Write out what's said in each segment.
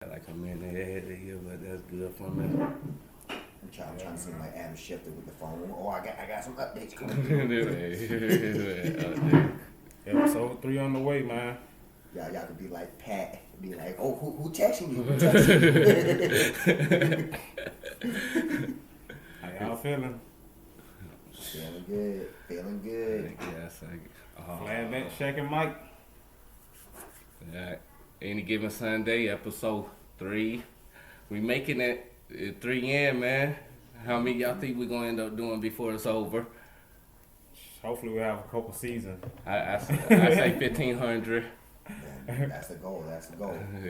Like a minute ahead of you, but that's good for me. I'm trying to see my Adam Shifter with the phone. Oh, I got some updates coming. Episode 3 on the way, man. Y'all could be like Pat, be like, oh, who texting you? Who texting you? How y'all feeling? Feeling good. Yes, Flashback, Shaq and Mike. Yeah, Any Given Sunday, episode 3. We making it 3 in, man. How many y'all think we gonna end up doing before it's over? Hopefully we have a couple seasons. I say 1,500. That's the goal.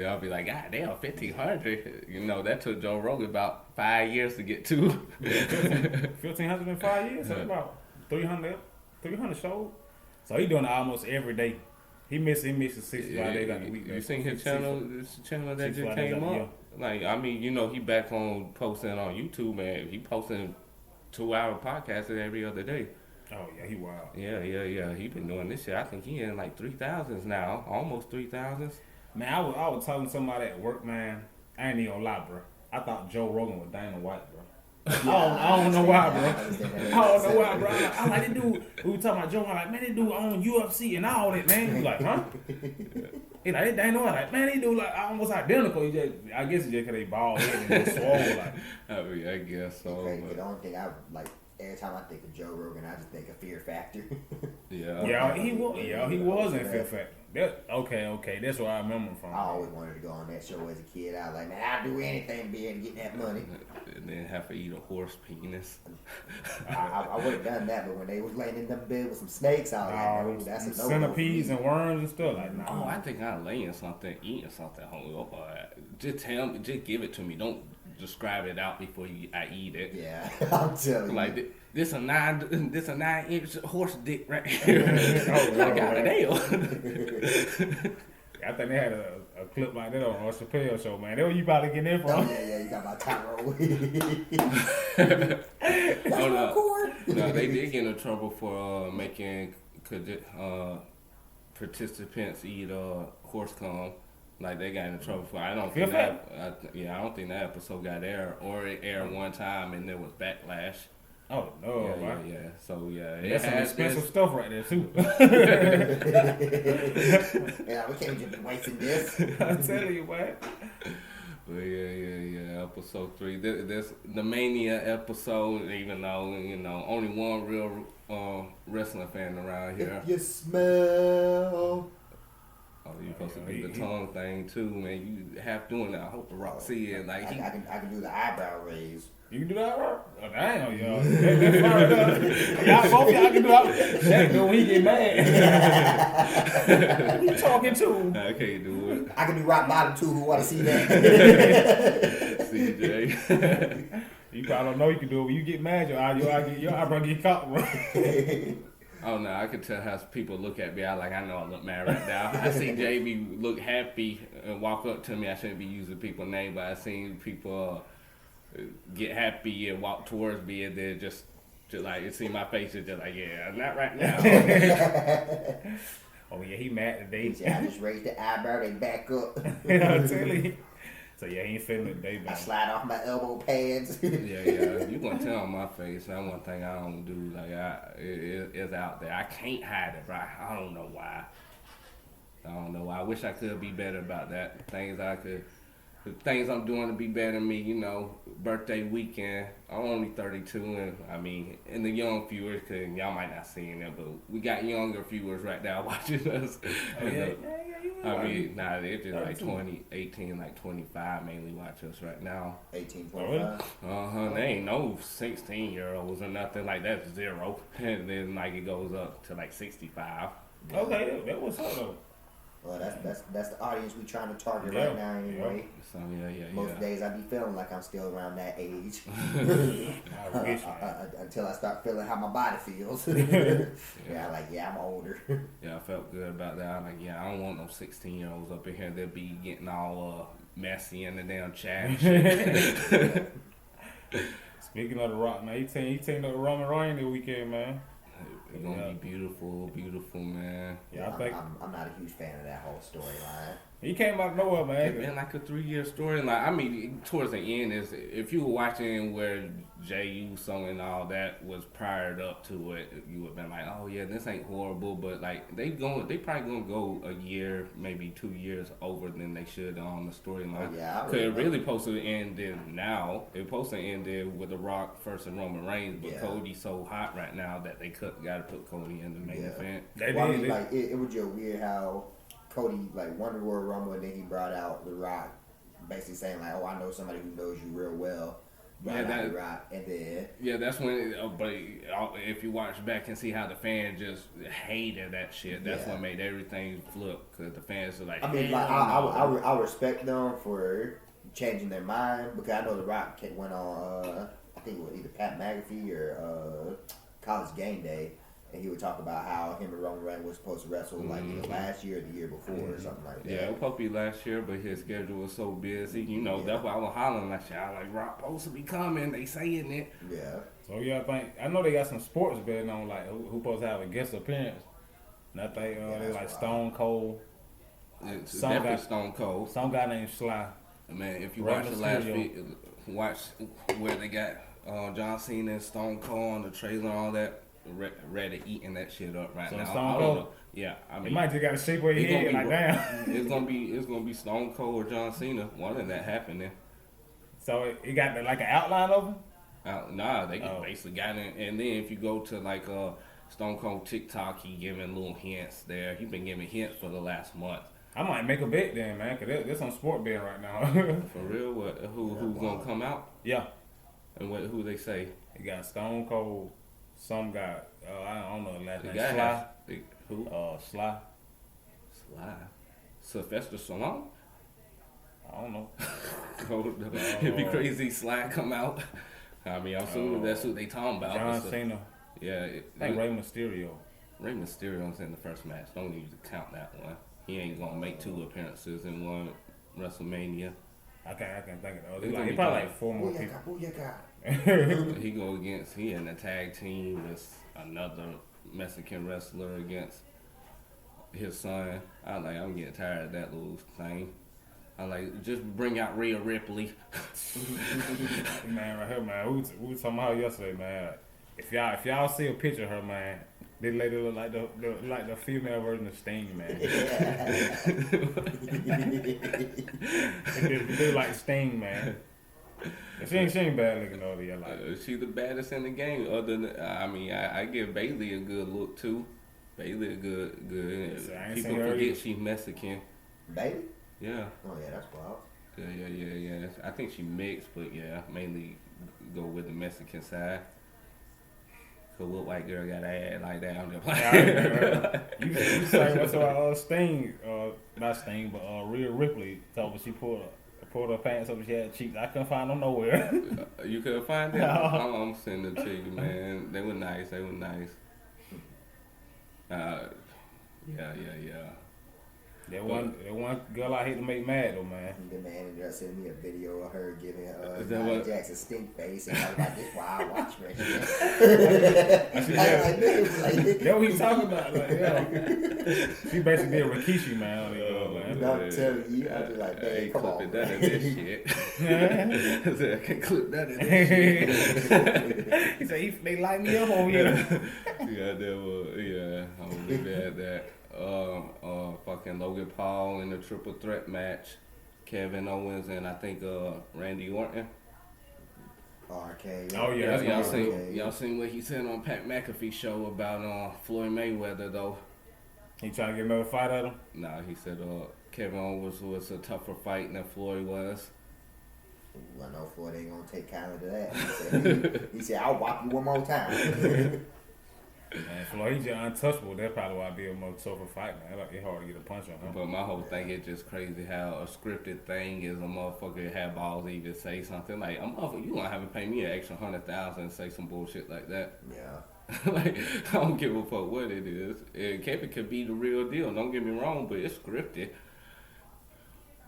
I'll be like, God damn, 1,500. You know, that took Joe Rogan about 5 years to get to. 1,500 in 5 years? That's about 300 shows. So he doing it almost every day. He misses 65 days out the week. You seen his channel? This channel that just came up. Like, I mean, you know, he back on posting on YouTube, man. He posting 2-hour podcasts every other day. Oh yeah, he wild. Yeah. He been doing this shit. I think he in like 3,000s now, almost 3,000s. Man, I was telling somebody at work, man. I ain't even gonna lie, bro. I thought Joe Rogan was Dana White, bro. I don't know why, bro. I'm like, this dude, we talking about Joe, I'm like, man, this dude on UFC and all that, man. He's like, huh? He like, they ain't know. Like, man, they do like almost identical. I guess it's just because they bald head and swole. Like, I mean, I guess so. The only thing I like, every time I think of Joe Rogan, I just think of Fear Factor. Yeah, he was in Fear Factor. Okay, that's where I remember him from. I always wanted to go on that show as a kid. I was like, man, I'd do anything to be able to get that money. And then have to eat a horse penis. I would have done that, but when they was laying in them bed with some snakes, I was like, no, that's a no. Centipedes and worms and stuff like that. Oh, I think I laying something, eating something. Just give it to me. Don't describe it out before I eat it. Yeah, I'm telling you. Like this a 9-inch horse dick right here. Like out of hell. I think they had a clip like that on Chappelle show, man. That where you probably getting it from. Oh, yeah, you got my Tyrone. No, they did get in trouble for making participants eat horse cum. Like they got in trouble for. I don't think that episode got aired, or it aired one time and there was backlash. Oh no! Yeah. So that's some expensive stuff right there too. Yeah, we can't just be wasting this. I'm telling you, man. But yeah. Episode 3. This the Mania episode. Even though only one real wrestling fan around here. If you smell. Oh, you supposed to do the tongue thing too, man. You half doing that. I hope the Rock see it. Like I can do the eyebrow raise. You can do that, bro? Oh, damn, y'all. That's fine, y'all both y'all can do that. That good when he get mad. Who you talking to? I can't do it. I can do rock bottom too. Who want to see that? CJ. You probably don't know you can do it. When you get mad, your eyebrow get caught, bro. Oh no, I can tell how people look at me. I know I look mad right now. I see JB look happy and walk up to me. I shouldn't be using people's name, but I seen people get happy and walk towards me, and then just like you see my face is just like, yeah, not right now. Oh yeah, he mad today. I just raised the eyebrow, they back up. I'm telling you. So yeah, he ain't feeling it today, man. I slide off my elbow pads. Yeah. You gonna tell on my face? That's one thing I don't do. Like it's out there. I can't hide it, right? I don't know why. I wish I could be better about that. The things I'm doing to be better than me, birthday weekend. I'm only 32, and I mean, and the young viewers, cause y'all might not seeing it, but we got younger viewers right now watching us. Oh, yeah. I mean, they're just like 20, 18, like 25 mainly watch us right now. 18, 25. They ain't no 16-year-olds or nothing like that, 0. And then like it goes up to like 65. Okay, that was up though. Well, that's the audience we trying to target right now anyway. So Most days I be feeling like I'm still around that age. Until I start feeling how my body feels. I'm older. Yeah, I felt good about that. I'm like, I don't want no 16-year-olds up in here. They'll be getting all messy in the damn chat and shit. Speaking of The Rock, man, he teamed up with Roman Reigns this weekend, man. It's gonna be beautiful, man. Yeah, I think I'm not a huge fan of that whole storyline. He came out of nowhere, man. It's been like a 3-year story. Like, I mean, towards the end, is if you were watching where Jey Uso and all that was prior up to it, you would have been like, oh yeah, this ain't horrible. But like, they probably gonna go a year, maybe 2 years over than they should on the storyline. Oh, yeah, Cause it really supposed to end now. It supposed to end with The Rock versus Roman Reigns, but Cody's so hot right now that they got to put Cody in the main event. Well, I mean, like it was just weird how Cody like won the Royal Rumble and then he brought out The Rock, basically saying like, "Oh, I know somebody who knows you real well." Brought out The Rock, and then that's when. But if you watch back and see how the fans just hated that shit, that's what made everything flip. Cause the fans are like, I mean, like I respect them for changing their mind because I know The Rock went on I think it was either Pat McAfee or College Game Day. And he would talk about how him and Roman Reigns was supposed to wrestle like either last year or the year before or something like that. Yeah, it was supposed to be last year, but his schedule was so busy. You know, that's why I was hollering like, I like Rock supposed to be coming. They saying it. Yeah. So I know they got some sports betting on like who supposed to have a guest appearance. And I think they like Stone Cold. It's definitely Stone Cold. Some guy named Sly. Man, if you watch the last video, watch where they got John Cena and Stone Cold on the trailer and all that. Ready eating that shit up right now. Stone Cold? Yeah, I mean, you might just got to shape where your head like damn. It's gonna be Stone Cold or John Cena. One of that happening. So it got like an outline of him. Nah, they basically got it. And then if you go to like Stone Cold TikTok, he giving little hints there. He been giving hints for the last month. I might make a bet then, man, cause there's some sport betting right now. For real? What? Who's gonna come out? Yeah. And who they say? He got Stone Cold. Some guy, I don't know the last name. Sly. Who? Sly. Sylvester Stallone? I don't know. It'd be crazy Sly come out. I mean, I'm assuming that's what they talking about. John Cena. Yeah. I think Rey Mysterio. Rey Mysterio's in the first match. Don't even count that one. He ain't gonna make 2 appearances in one WrestleMania. I can't think of those. He probably like 4 more people. He in a tag team with another Mexican wrestler against his son. I'm getting tired of that little thing. Just bring out Rhea Ripley. Man, right here, man. We were talking about her yesterday, man. If y'all see a picture of her, man, this lady look like the female version of Sting, man. They look like Sting, man. She ain't bad looking over here. She's the baddest in the game. Other than, I give Bailey a good look too. Bailey a good. People forget she's Mexican. Bailey? Yeah. Oh yeah, that's wild. Yeah. I think she mixed, but yeah, mainly go with the Mexican side. So what white girl got an ad like that? I'm just like, you say what's about Sting? Not Sting, but Rhea Ripley. Told me she pulled her pants up and she had cheeks. I couldn't find them nowhere. You couldn't find them? No. I'm sending them to you, man. They were nice. Yeah. That one girl I hate to make mad though, man. The man just sent me a video of her giving Nia Jackson stink face, and I was like, "This is why I watch wrestling." That's what he's talking about. Like, yeah. She basically did Rikishi, man. I'm telling you, I was like, "Man, come on." That in this shit. I said, I can clip that in this shit. He said, they light me up on here. Yeah, I'm gonna leave it at that. Fucking Logan Paul in the triple threat match, Kevin Owens and I think Randy Orton. RK. Oh yeah, y'all seen what he said on Pat McAfee show about Floyd Mayweather though? He trying to get another fight at him? Nah, he said Kevin Owens was a tougher fight than Floyd was. Ooh, I know Floyd ain't gonna take kind to that. He said, "I'll whop you one more time." Man, Floyd, he's just untouchable. That's probably why it'd be a more tougher fight, man. It's hard to get a punch on him. But my whole thing is just crazy how a scripted thing is a motherfucker have balls to even say something. Like, a motherfucker, you gonna have to pay me an extra $100,000 and say some bullshit like that. Yeah. Like, I don't give a fuck what it is. Kevin could be the real deal, don't get me wrong, but it's scripted.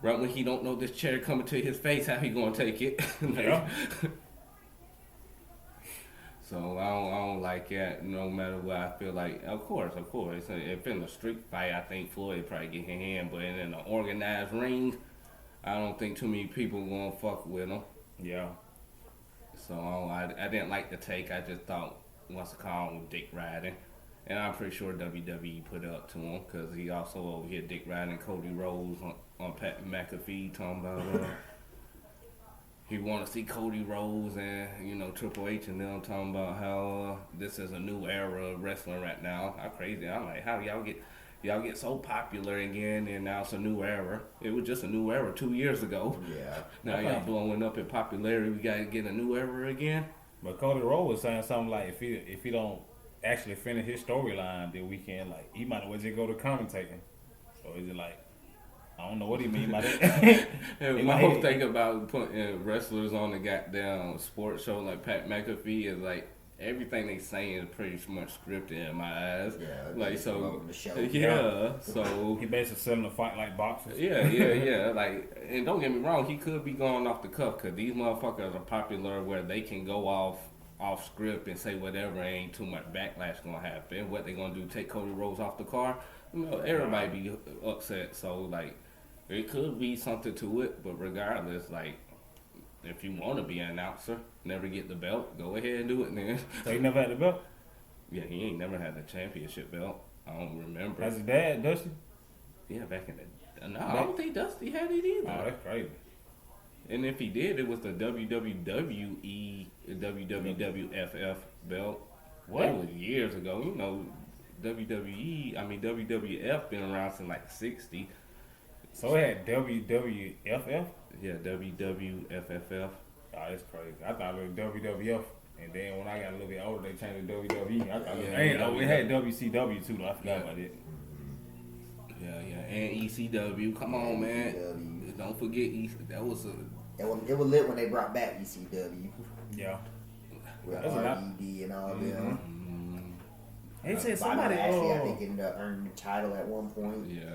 Right when he don't know this chair coming to his face, how he gonna take it? Yeah. So I don't like that. No matter what, I feel like, of course. If in a street fight, I think Floyd probably get his hand, but in an organized ring, I don't think too many people gonna fuck with him. Yeah. So I didn't like the take. I just thought what's it called, dick riding, and I'm pretty sure WWE put it up to him because he also over here dick riding Cody Rhodes on Pat McAfee talking about. He want to see Cody Rhodes and Triple H and them talking about how this is a new era of wrestling right now. How crazy! I'm like, how y'all get so popular again, and now it's a new era. It was just a new era 2 years ago. Yeah. Now y'all blowing up in popularity. We gotta get a new era again. But Cody Rhodes was saying something like if he don't actually finish his storyline this weekend, like he might as well just go to commentating. So is it like? I don't know what he mean by that. My whole thing about putting wrestlers on the goddamn sports show like Pat McAfee is like everything they saying is pretty much scripted in my eyes. Yeah. Like so. The show. Yeah. So he basically selling a fight like boxers. Yeah. Like, and don't get me wrong, he could be going off the cuff because these motherfuckers are popular where they can go off script and say whatever. Ain't too much backlash gonna happen. What they gonna do? Take Cody Rhodes off the car? Everybody be upset. So like. It could be something to it, but regardless, like, if you want to be an announcer, never get the belt, go ahead and do it then. So he never had the belt? Yeah, he ain't never had the championship belt. I don't remember. That's his dad, Dusty? Yeah, back in the... No, I don't think Dusty had it either. Oh, that's crazy. And if he did, it was the WWE, WWF belt. What? That was years ago. WWF been around since like 60. So it had WWFF? Yeah, WWFFF. Oh, that's crazy. I thought it was WWF. And then when I got a little bit older, they changed to WWE. I thought it had WCW too, though. I forgot about it. Yeah. And ECW. Come on, man. Don't forget that was a... It was lit when they brought back ECW. Yeah. With RED and all them. He said Bobby somebody Lashley, I think, ended up earning the title at one point. Yeah.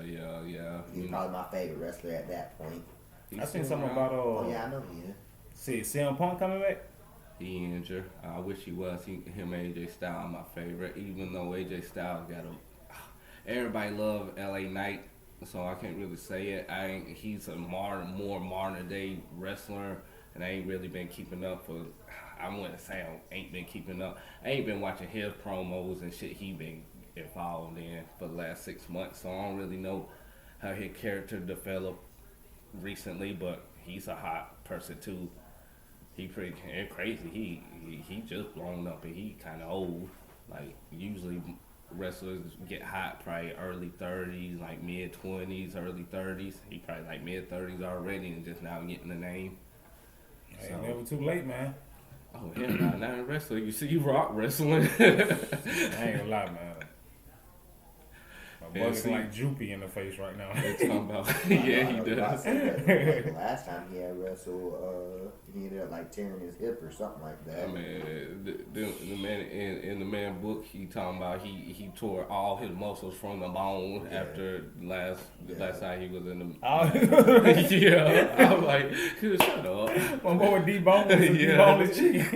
He was probably my favorite wrestler at that point. I seen something about Oh yeah, I know he is. See CM Punk coming back? He injured. I wish he was. Him and AJ Styles my favorite. Even though AJ Styles got everybody love LA Knight, so I can't really say it. He's a more modern day wrestler, and I ain't really been keeping up for. I wouldn't say I ain't been keeping up. I ain't been watching his promos and shit he been involved in for the last 6 months, so I don't really know how his character developed recently, but he's a hot person too. He pretty crazy. He just grown up and he kind of old. Like usually wrestlers get hot probably early 30s, like mid 20s, early 30s. He probably like mid 30s already and just now getting the name. Ain't never too late, man. Oh yeah, now in wrestling, you see Rock wrestling. I ain't gonna lie, man. My boy's like droopy in the face right now. They talking about, yeah, he does. Like, last time he had wrestled, he ended up like tearing his hip or something like that. I mean, the man in the man book, he talking about he tore all his muscles from the bone after the last time he was in the. Yeah, I'm like, shut up. My boy deboned his cheek.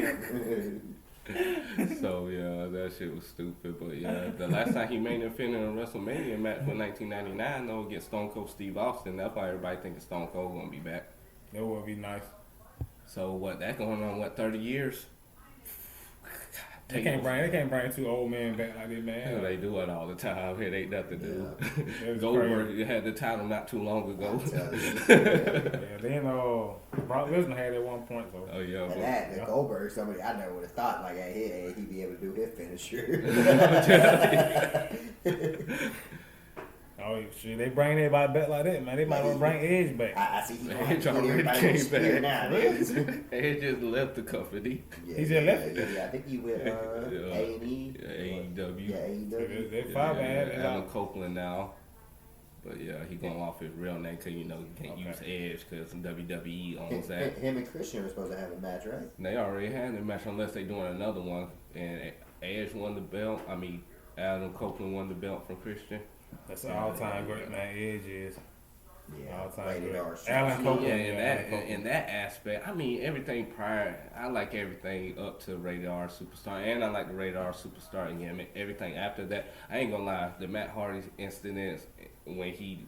So yeah, that shit was stupid. But yeah, the last time he main evented in a WrestleMania match for 1999 though against Stone Cold Steve Austin, that's why everybody thinking Stone Cold gonna be back. That would be nice. So what? That going on 30 years? They can't bring two old men back like that, man. Yeah, they do it all the time. It ain't nothing to do. Yeah. Goldberg had the title not too long ago. Then Brock Lesnar had it at one point. So. Oh yeah. And the Goldberg, somebody I never would have thought like he'd be able to do his finisher. Oh shit! They bring everybody back like that, man. They might well bring Edge back. I see Edge already came back. Now, Edge just left the company. He's just left. Yeah, I think he went A&E. AEW. Yeah, AEW. They're fine, man. Adam Copeland now. But yeah, he going off his real name because you can't use Edge because WWE owns that. Him and Christian were supposed to have a match, right? They already had a match unless they doing another one. And Edge won the belt. Adam Copeland won the belt from Christian. That's an all-time great, man. Edge is. Yeah, All time rated great. R. Alan Copeland. Yeah, in that aspect, I mean everything prior. I like everything up to Rated R Superstar, and I like the Rated R Superstar again. Everything after that, I ain't gonna lie. The Matt Hardy incidents when he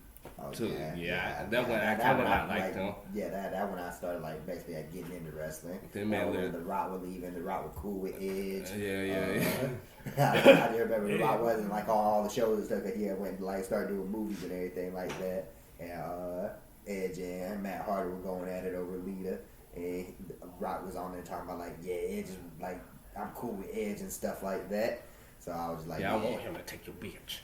took, that one I kind of liked him. Yeah, that one I started like basically like getting into wrestling. Then man, when The Rock was leaving, The Rock was cool with Edge. Yeah. I just remember The Rock wasn't like on all the shows and stuff that he had went and like started doing movies and everything like that. And Edge and Matt Hardy were going at it over Lita, and Rock was on there talking about like, yeah, Edge is like, I'm cool with Edge and stuff like that. So I was like, I want him to take your bitch.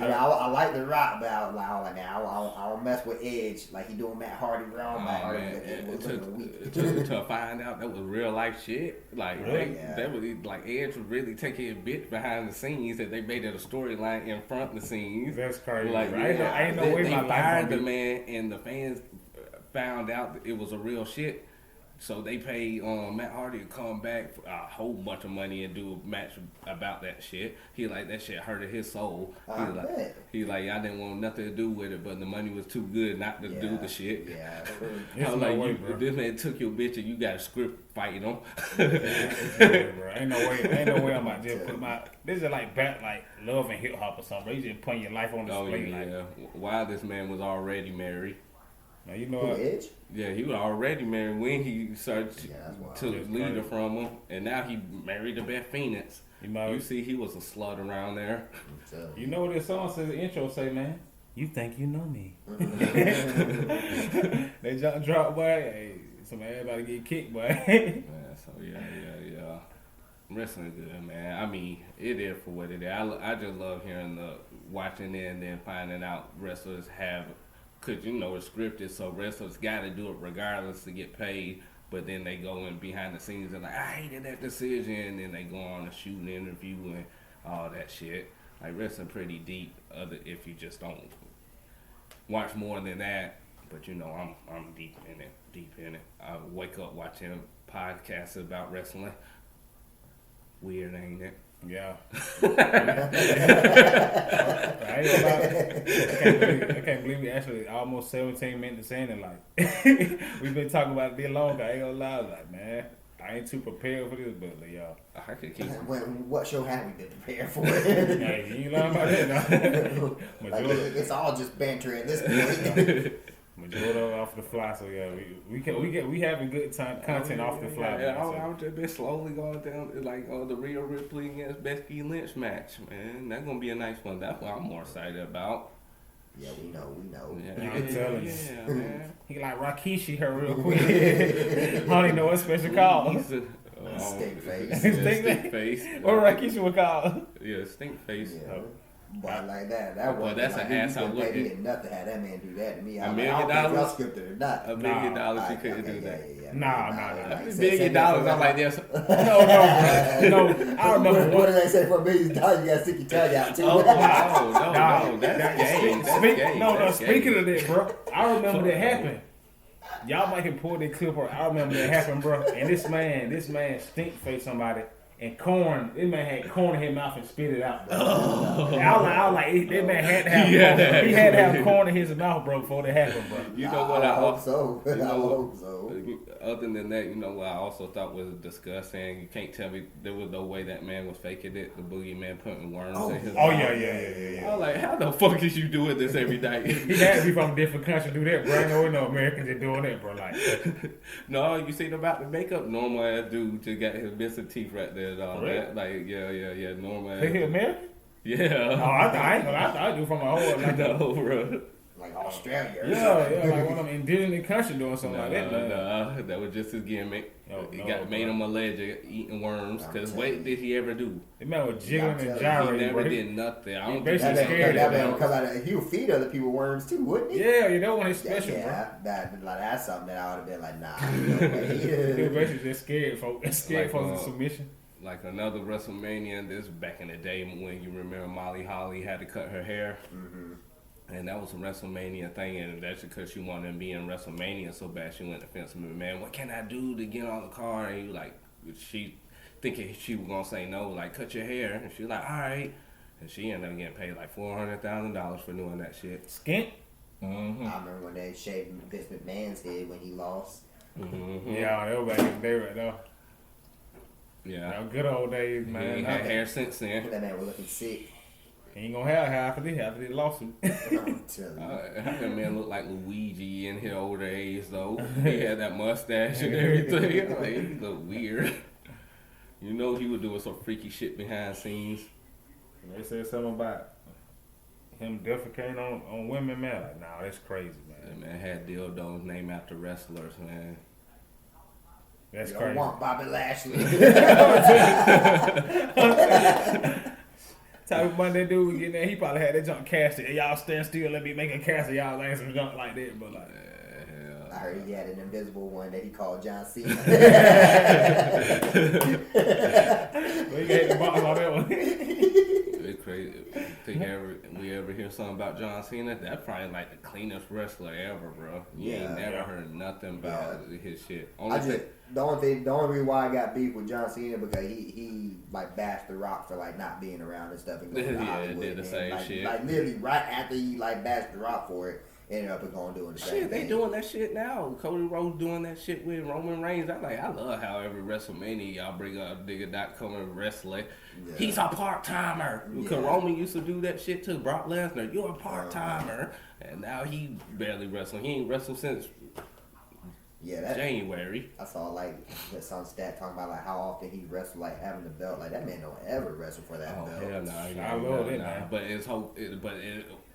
I like The Rock, but I was like, I don't mess with Edge like he doing Matt Hardy wrong. Matt Hardy to find out that was real life shit. Like that was like Edge was really taking a bitch behind the scenes. That they made it a storyline in front of the scenes. That's crazy. Like I ain't no way they my life fired gonna the be. man, and the fans found out that it was a real shit. So they paid Matt Hardy to come back for a whole bunch of money and do a match about that shit. He like that shit hurted his soul. He like I didn't want nothing to do with it, but the money was too good not to do the shit. Yeah, I was like, this man took your bitch and you got a script fighting him. Ain't no way I'm about to just put my. This is like Love and Hip Hop or something. Bro. You just putting your life on display. While this man was already married. Now you know what? Edge? Yeah, he was already married when he started took Lita from him, and now he married the Beth Phoenix. You see, he was a slut around there. You know what this song says? The intro say, man. You think you know me? They drop, boy. Hey, everybody get kicked, boy. Man, so yeah. Wrestling good, man. I mean, it is for what it is. I just love hearing watching it and then finding out wrestlers have. Because, it's scripted, so wrestlers got to do it regardless to get paid. But then they go in behind the scenes and like, I hated that decision. And then they go on a shooting interview and all that shit. Like, wrestling pretty deep if you just don't watch more than that. But, I'm deep in it. I wake up watching podcasts about wrestling. Weird, ain't it? Yeah. I can't believe we actually almost 17 minutes in and like we've been talking about it a bit longer. I ain't gonna lie, like man, I ain't too prepared for this, but like, y'all. I could keep. What show have we been prepared for? Hey, you learn about that now. It's all just banter at this point. Majority off the fly, so yeah, we having good time content off the fly. Yeah, I've just been slowly going down like the Rhea Ripley against Becky Lynch match, man. That's gonna be a nice one. That's what I'm more excited about. Yeah, we know. Yeah, I'm telling you. Yeah, man. He like Rikishi her real quick. I don't even know what special called. Stink face. Stink face. What Rikishi would call? Yeah, stink face. Yeah. But like that was that's an ass I would get. Enough to have that man do that to me. $1 million? Y'all scripted or not. $1 million, you couldn't do that. Nah. $1 million, I'm like this. No, I remember. What did they say for $1 million? You gotta stick your tongue out too. No, that's game. No, speaking of that, bro, I remember that happened. Y'all might can pull that clip or I remember that happened, bro. And this man stink face somebody. And corn, this man had corn in his mouth and spit it out, bro. I was like, that man had to have corn. He had to have corn in his mouth, bro, before that happened, bro. You know what? I hope so. I hope so. Other than that, what I also thought was disgusting. You can't tell me there was no way that man was faking it. The boogeyman putting worms in his mouth. Yeah. I was like, how the fuck is you doing this every night? He had to be from a different country to do that, bro. I know no Americans are doing that, bro. Like, no, you seen about the makeup? Normal ass dude just got his missing teeth right there and all that. Like, yeah, normal ass. He American? Yeah. Oh, I thought I do from a whole like no, bro. Like Australia. Yeah, like one of them indigenous country doing something like that. Nah, that was just his gimmick. Made him a legend eating worms. Because what did he ever do? The man was jiggling and gyrating. He never did nothing. I don't think that man would come out and he would feed other people worms too, wouldn't he? Yeah, that one is special, bro. That's something that I would have been like, nah. No way. He was basically just scared folks in submission. Like another WrestleMania, this back in the day when you remember Molly Holly had to cut her hair. Mm-hmm. And that was a WrestleMania thing, and that's because she wanted to be in WrestleMania so bad. She went to Vince McMahon, what can I do to get on the card? And he she thinking she was gonna say no, like cut your hair. And she was like, all right. And she ended up getting paid like $400,000 for doing that shit. Skint. Mm-hmm. I remember when they shaved Vince McMahon's head when he lost. Mm-hmm. Yeah, they right there. Yeah. Them good old days, He man. ain't had hair since then. That man was looking sick. He ain't gonna have half of this lawsuit. I'm telling you. That man looked like Luigi in his older age, though. He had that mustache and everything. Like, he looked weird. You know he was doing some freaky shit behind the scenes. They said something about him defecating on women, man. Like, nah, that's crazy, man. That man had dildos named after wrestlers, man. That's You crazy. don't want Bobby Lashley. Type of money that dude was getting there, he probably had that junk casted. Hey, y'all stand still, let me make a cast of y'all ain't some junk like that, but like. I heard he had an invisible one that he called John Cena. Well, he had the box on that one. It's crazy. Think we ever hear something about John Cena? That's probably like the cleanest wrestler ever, bro. You ain't never heard nothing about his shit. The only reason why I got beef with John Cena because he like bashed The Rock for like not being around and stuff and going to Hollywood. Did the same shit. Like literally right after he like bashed The Rock for it, ended up going doing the same Shit, thing. they doing that shit now. Cody Rhodes doing that shit with Roman Reigns. I love how every WrestleMania y'all bring up nigga not coming wrestling. Yeah. He's a part timer. Because Roman used to do that shit to Brock Lesnar. You're a part timer, and now he barely wrestling. He ain't wrestled since January. I saw like some stat talking about like how often he wrestled, like having the belt. Like that man don't ever wrestle for that belt. Hell no, I love it, man. But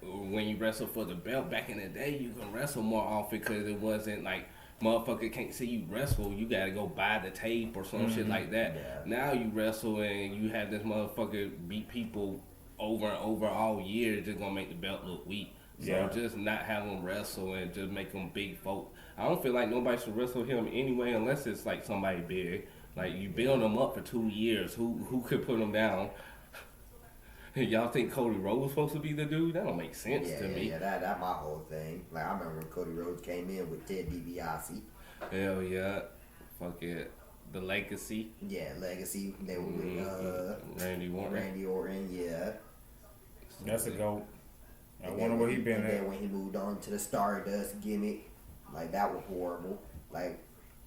when you wrestle for the belt back in the day, you can wrestle more often because it wasn't like motherfucker can't see you wrestle. You gotta go buy the tape or some shit like that. Yeah. Now you wrestle and you have this motherfucker beat people over and over all year. Just gonna make the belt look weak. So just not have them wrestle and just make them big folk. I don't feel like nobody should wrestle him anyway unless it's like somebody big. Like you build them up for 2 years. Who could put them down? Y'all think Cody Rhodes supposed to be the dude? That don't make sense to me. Yeah, that my whole thing. Like I remember when Cody Rhodes came in with Ted DiBiase. Hell yeah. Fuck it. The Legacy. Yeah, Legacy. They were with Randy Orton, yeah. That's a goat. I wonder where he been at. Then when he moved on to the Stardust gimmick, like that was horrible. Like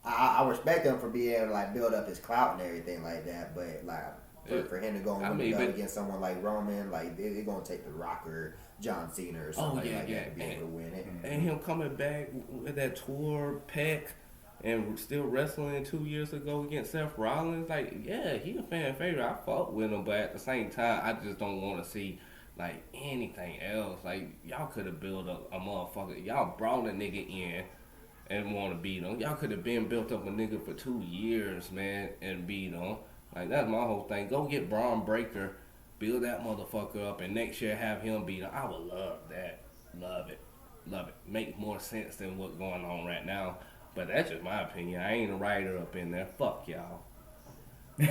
I respect him for being able to like build up his clout and everything like that, but like for him to go and win the belt against someone like Roman, like they're gonna take the Rock or John Cena or something like that to be able to win it. And him coming back with that tour pack and still wrestling 2 years ago against Seth Rollins, like he a fan favorite. I fought with him, but at the same time, I just don't want to see like anything else. Like y'all could have built up a motherfucker. Y'all brought a nigga in and want to beat him. Y'all could have been built up a nigga for 2 years, man, and beat him. Like that's my whole thing. Go get Braun Breaker, build that motherfucker up, and next year have him beat him. I would love that. Love it. Make more sense than what's going on right now. But that's just my opinion. I ain't a writer up in there. Fuck y'all. See,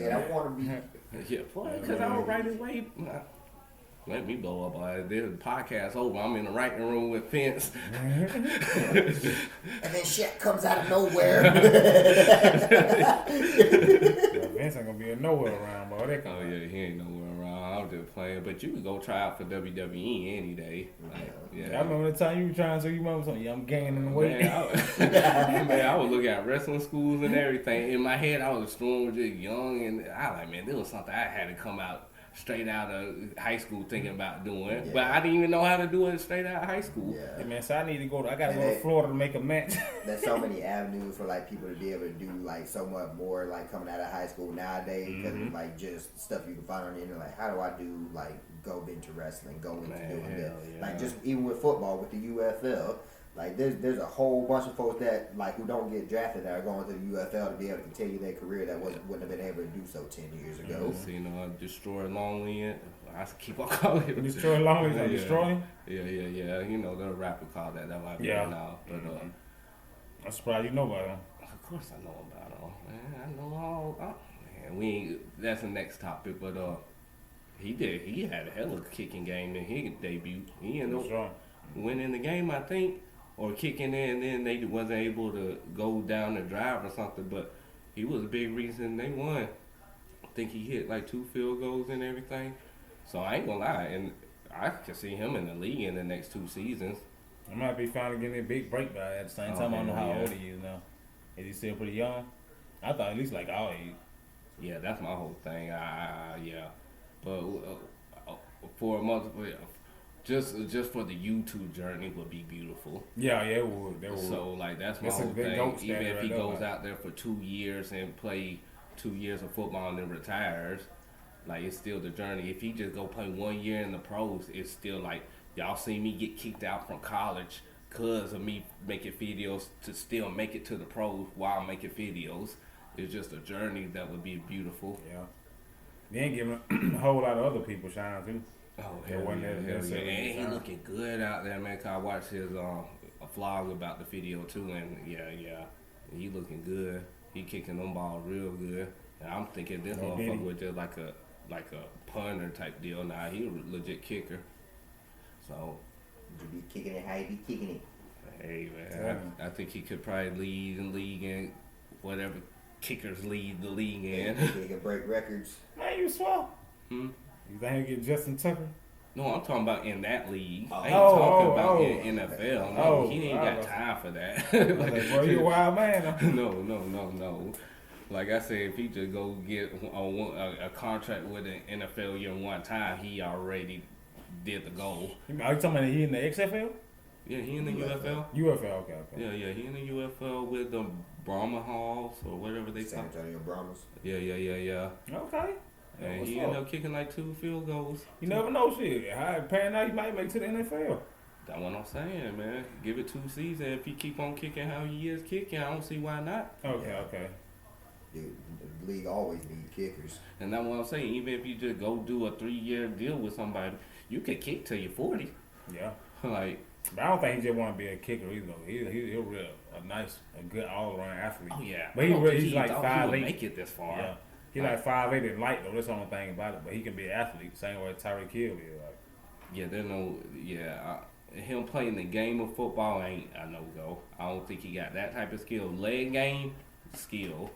I want to be. Yeah, because I don't write it way. Let me blow up. The podcast over. I'm in the writing room with Vince. And then shit comes out of nowhere. Vince ain't gonna be nowhere around, bro. He ain't nowhere around. I'm just playing. But you could go try out for WWE any day. Like, I remember the time you were trying to, you remember something, I'm gaining the weight. Man, I was looking at wrestling schools and everything. In my head, I was just young, and I was like, man, there was something I had to come out straight out of high school thinking about doing. But I didn't even know how to do it straight out of high school. Yeah, man, so I gotta go to Florida to make a match. There's so many avenues for like people to be able to do like so much more like coming out of high school nowadays because of like just stuff you can find on the internet. Like how do I do like go into wrestling, go into doing this? Like just even with football with the UFL. Like there's a whole bunch of folks that like who don't get drafted that are going to the UFL to be able to continue their career that wouldn't have been able to do so 10 years ago. Destroy Lonely. I keep on calling it. Destroy Lonely. Destroy. Yeah. You know the rapper called that. That might be now. But I'm surprised you know about him. Of course I know about him. Man, I know all. Man, that's the next topic. But he had a hell of a kicking game in his debut. He ended up winning the game, I think. Or kicking in, and then they wasn't able to go down the drive or something. But he was a big reason they won. think he hit like 2 field goals and everything. So I ain't gonna lie, and I can see him in the league in the next 2 seasons. I might be finally getting a big break, but at the same time, I don't know how old he is now. Is he still pretty young? I thought at least like our age. Yeah, that's my whole thing. Yeah, but for a month, just for the YouTube journey would be beautiful. Yeah, it would. So like that's my whole thing. Even if he goes out there for 2 years and play 2 years of football and then retires, like it's still the journey. If he just go play 1 year in the pros, it's still like y'all see me get kicked out from college because of me making videos to still make it to the pros while making videos. It's just a journey that would be beautiful. Yeah. They ain't giving a whole lot of other people shine too. Oh, hell yeah. And he looking good out there, man. 'Cause I watched his a vlog about the video too, and yeah, he looking good. He kicking them balls real good. And I'm thinking this motherfucker was just like a punter type deal. Nah, he a legit kicker. So You be kicking it how you be kicking it. hey man, I think he could probably lead in league in whatever kickers lead the league in. He can break records. Man, you swell. You think he'll get Justin Tucker? No, I'm talking about in that league. I ain't Oh, talking oh, about oh. in NFL. No, Oh, he ain't got time for that. Like, bro, you a wild man. Huh? No. Like I said, if he just go get a contract with an NFL year one time, he already did the goal. Are you talking about he in the XFL? Yeah, he in the UFL. UFL, okay. Yeah, he in the UFL with the Brahma Halls or whatever they San call. Antonio Brahmas. Yeah. Okay. And he ended up kicking like 2 field goals. You never know, shit. How it pan out, he might make it to the NFL. That's what I'm saying, man. Give it 2 seasons. If he keep on kicking how he is kicking, I don't see why not. Okay. Dude, the league always need kickers. And that's what I'm saying. Even if you just go do a 3-year deal with somebody, you could kick till you're 40. Yeah. Like, but I don't think he just want to be a kicker either. He's a good all-around athlete. oh yeah. But he's like 5'8". Make it this far. Yeah. He like 5'8" and light though. That's the only thing about it. But he can be an athlete, same way Tyreek Hill is. Like. Yeah, him playing the game of football ain't a no-go. I don't think he got that type of skill. Leg game, skill.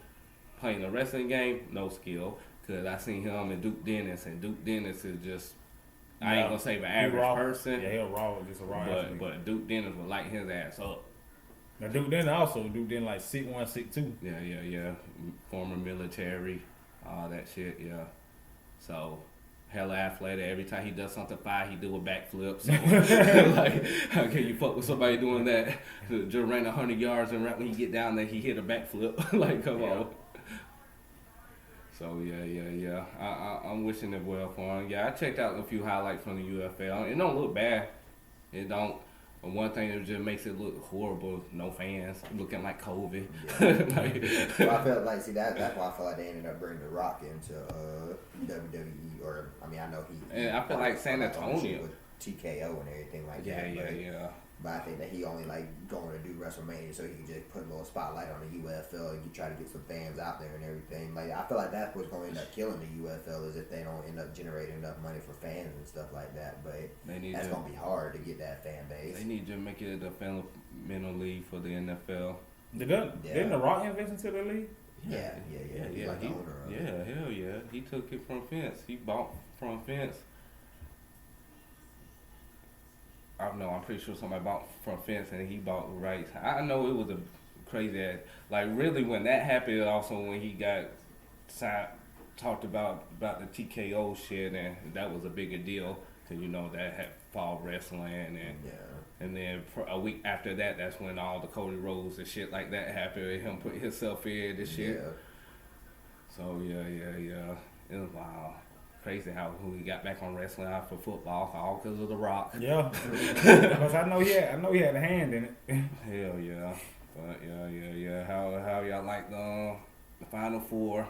Playing the wrestling game, no skill. Because I seen him and Duke Dennis, and Duke Dennis is just, I ain't going to say an average person. Yeah, he'll just a raw athlete. But Duke Dennis would light his ass up. Now Duke Dennis like 6'1", 6'2". Yeah. Former military, all that shit, yeah. So, hella athletic. Every time he does something fire, he do a backflip. So, like, how can you fuck with somebody doing that? Just ran 100 yards, and right when he get down there, he hit a backflip. Like, come on. So, yeah. I'm wishing it well for him. Yeah, I checked out a few highlights from the UFL. It don't look bad. It don't. One thing that just makes it look horrible, no fans, looking like COVID. Yeah. So I felt like, that's why I feel like they ended up bringing The Rock into WWE, or, I mean, I know he... And I feel like San Antonio. With TKO and everything like that. Yeah. But I think that he only like going to do WrestleMania so he can just put a little spotlight on the UFL and try to get some fans out there and everything. Like I feel like that's what's going to end up killing the UFL is if they don't end up generating enough money for fans and stuff like that. But that's going to be hard to get that fan base. They need to make it a fundamental league for the NFL. Didn't The Rock invest into the league? Yeah. He's like the owner of it. Hell yeah. He took it from Vince. He bought from Vince. I don't know. I'm pretty sure somebody bought from Vince and he bought the rights. I know it was a crazy ass. Like really, when that happened, also when he got talked about the TKO shit, and that was a bigger deal because that had fall wrestling and then a week after that, that's when all the Cody Rhodes and shit like that happened. And him put himself in and shit. Yeah. So yeah. It was wild. Crazy how he got back on wrestling out for football, all because of The Rock. Yeah, because I know he had a hand in it. Hell yeah, but yeah. How y'all like the Final Four?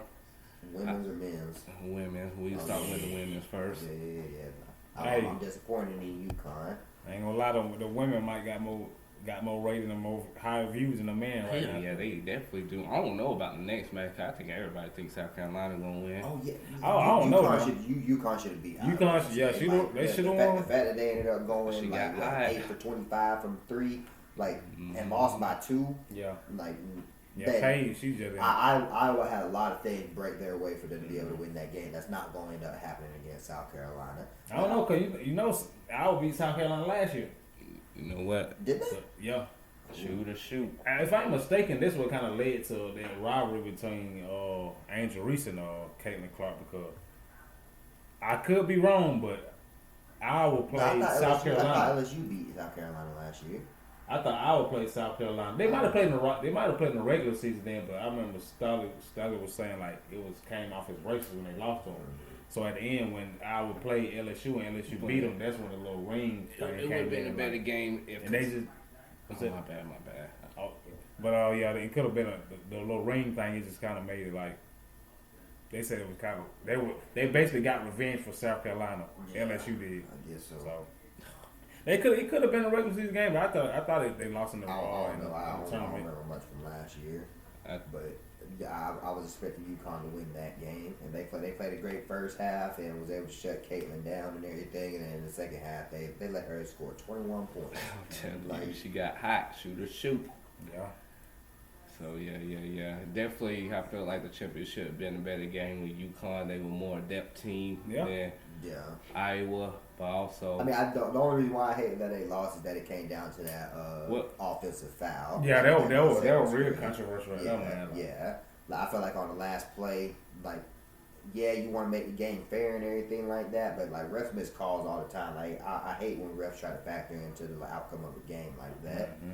Women's or men's? Women's. We start with the women's first. Yeah. I'm disappointed in UConn. I ain't gonna lie, the women might got more rating and more higher views than the men right now. Yeah, they definitely do. I don't know about the next match. I think everybody thinks South Carolina gonna win. Oh yeah. I don't know. UConn should have beat. UConn, they should have won. The fact that they ended up going she like 8 for 25 from 3, and lost by 2. Yeah. Like Yeah, Paige, she's just. Iowa had a lot of things break their way for them to be able to win that game. That's not going to end up happening against South Carolina. I don't know, because you know, Iowa beat South Carolina last year. You know what? Did they? So, yeah. Shoot. If I'm mistaken, this what kind of led to that rivalry between Angel Reese and Caitlin Clark, because I could be wrong, but Iowa played South Carolina. I thought LSU beat South Carolina last year. I thought Iowa played South Carolina. They might have played in the regular season then, but I remember Stolly was saying like it came off his braces when they lost to them. So at the end, when Iowa played LSU and LSU beat them, that's when the little ring thing came in. It would have been a better game if. And they just. My bad. Oh, but yeah, it could have been the little ring thing. It just kind of made it like they said it was kind of they basically got revenge for South Carolina. Yeah, LSU did. I guess so. It could have been a regular season game, but I thought they lost in the I don't tournament. remember much from last year, but yeah, I was expecting UConn to win that game, and they played a great first half and was able to shut Caitlin down and everything. And then in the second half, they let her score 21 points. Like she got hot, shoot. Yeah. So yeah. Definitely, I felt like the championship should have been a better game with UConn. They were more adept team than Iowa, but also. I mean, the only reason why I hate that they lost is that it came down to that offensive foul. Yeah, they were real controversial. Yeah. Like, I feel like on the last play, like, yeah, you want to make the game fair and everything like that, but like refs miss calls all the time. Like I hate when refs try to factor into the outcome of a game like that. Mm-hmm.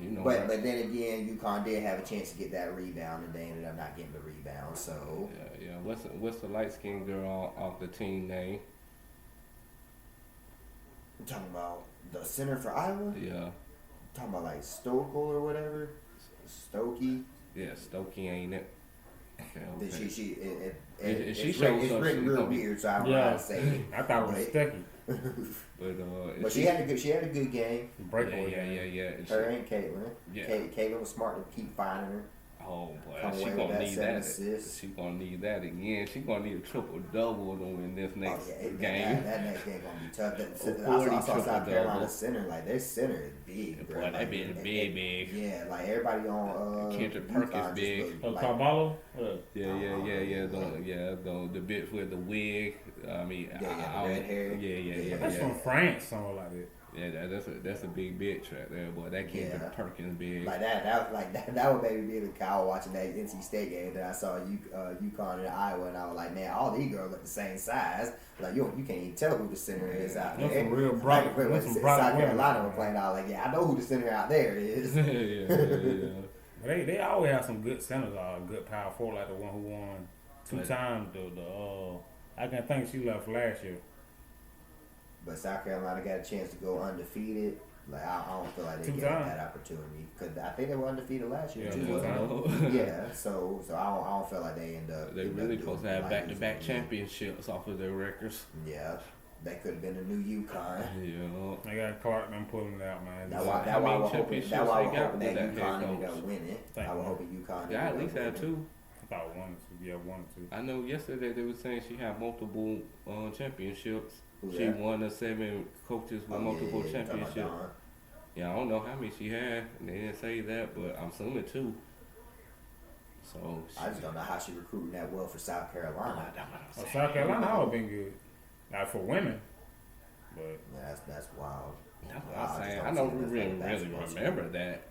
You know, but then again, UConn did have a chance to get that rebound, and they ended up not getting the rebound. So yeah. What's the light skinned girl off the team name? I'm talking about the center for Iowa. Yeah. I'm talking about like Stokel or whatever. Stokey. Yeah, Stokey, ain't it? Okay. It's written real weird, so I don't know how to say it. I thought it was Stucky. But she had a good game. Yeah. Her and Caitlin. Yeah. Caitlin was smart to keep finding her. Oh boy, she gonna need that. She gonna need that again. She gonna need a triple double to win this next game. That next game gonna be tough. I saw South Carolina center, like their center is big, bro. Boy, that bitch big. Yeah, like everybody on Kendrick Perkins big. Carvalho? Yeah. The bitch with the wig. I mean, red hair. Yeah. That's from France, somewhere like that. Yeah, that's a big bitch right there, boy. That Kendrick Perkins big. Like that would make me be able to call watching that NC State game that I saw UConn and Iowa, and I was like, man, all these girls look the same size. Like you can't even tell who the center is out there. Some real bright. When South Carolina were playing, I was like, yeah, I know who the center out there is. yeah. They always have some good centers, good power forward, like the one who won 2 times. I can think she left last year. But South Carolina got a chance to go undefeated. Like I don't feel like they get that opportunity because I think they were undefeated last year too. Yeah, so I don't feel like they end up. They really supposed to have back-to-back championships off of their records. Yeah, that could have been a new UConn. Yeah, I got Clark and pulling it out, man. That's why we're hoping that UConn ended up winning. I was hoping UConn. Yeah, at least had 2. I thought 1 or 2. Yeah, 1 or 2. I know yesterday they were saying she had multiple championships. She won the 7 coaches with multiple championships. Yeah, I don't know how many she had. They didn't say that, but I'm assuming 2. So I just don't know how she recruiting that well for South Carolina. South Carolina always been good, not for women, but that's wild. That's what I'm saying. I don't really remember that.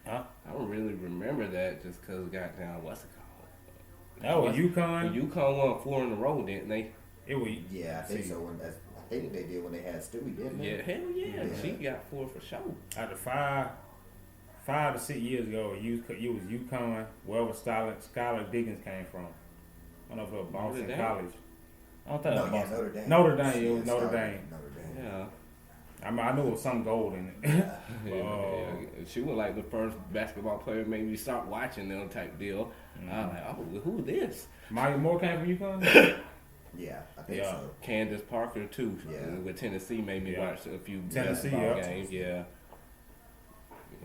Huh? I don't really remember that just because goddamn what's it called? That was UConn. UConn won 4 in a row, didn't they? It was. Yeah, I think so. I think they did when they had Stewie, didn't they? Yeah, hell yeah. She got 4 for sure. After 5 to 6 years ago, it was UConn, wherever Skylar Diggins came from. I don't know if it was Boston College. I don't think it was Boston. Notre Dame. Notre Dame. It was Notre Dame. Yeah. I mean, I knew it was some gold in it. Yeah. She was like the first basketball player made me start watching them type deal. Mm-hmm. I was like, oh, who this? Maya Moore came from UConn? Yeah, I think so. Candace Parker too. Yeah. With Tennessee made me watch a few Tennessee games. Yeah.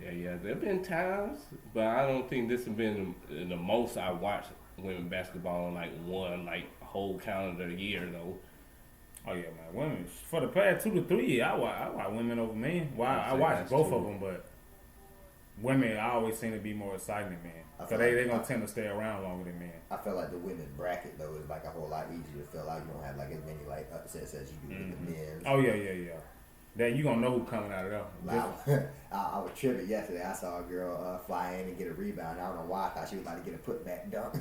There've been times, but I don't think this has been the most I watched women basketball in like one whole calendar year though. Oh yeah, man. Women for the past 2 to 3 years, I watch women over men. Well, I watch both of them, but women always seem to be more exciting than men. So they're going to tend to stay around longer than men. I feel like the women's bracket, though, is like a whole lot easier to fill out. You don't have like as many like upsets as you do with the men's. Oh, yeah. Then you going to know who's coming out of there. I was tripping yesterday. I saw a girl fly in and get a rebound. I don't know why. I thought she was about to get a putback dunk.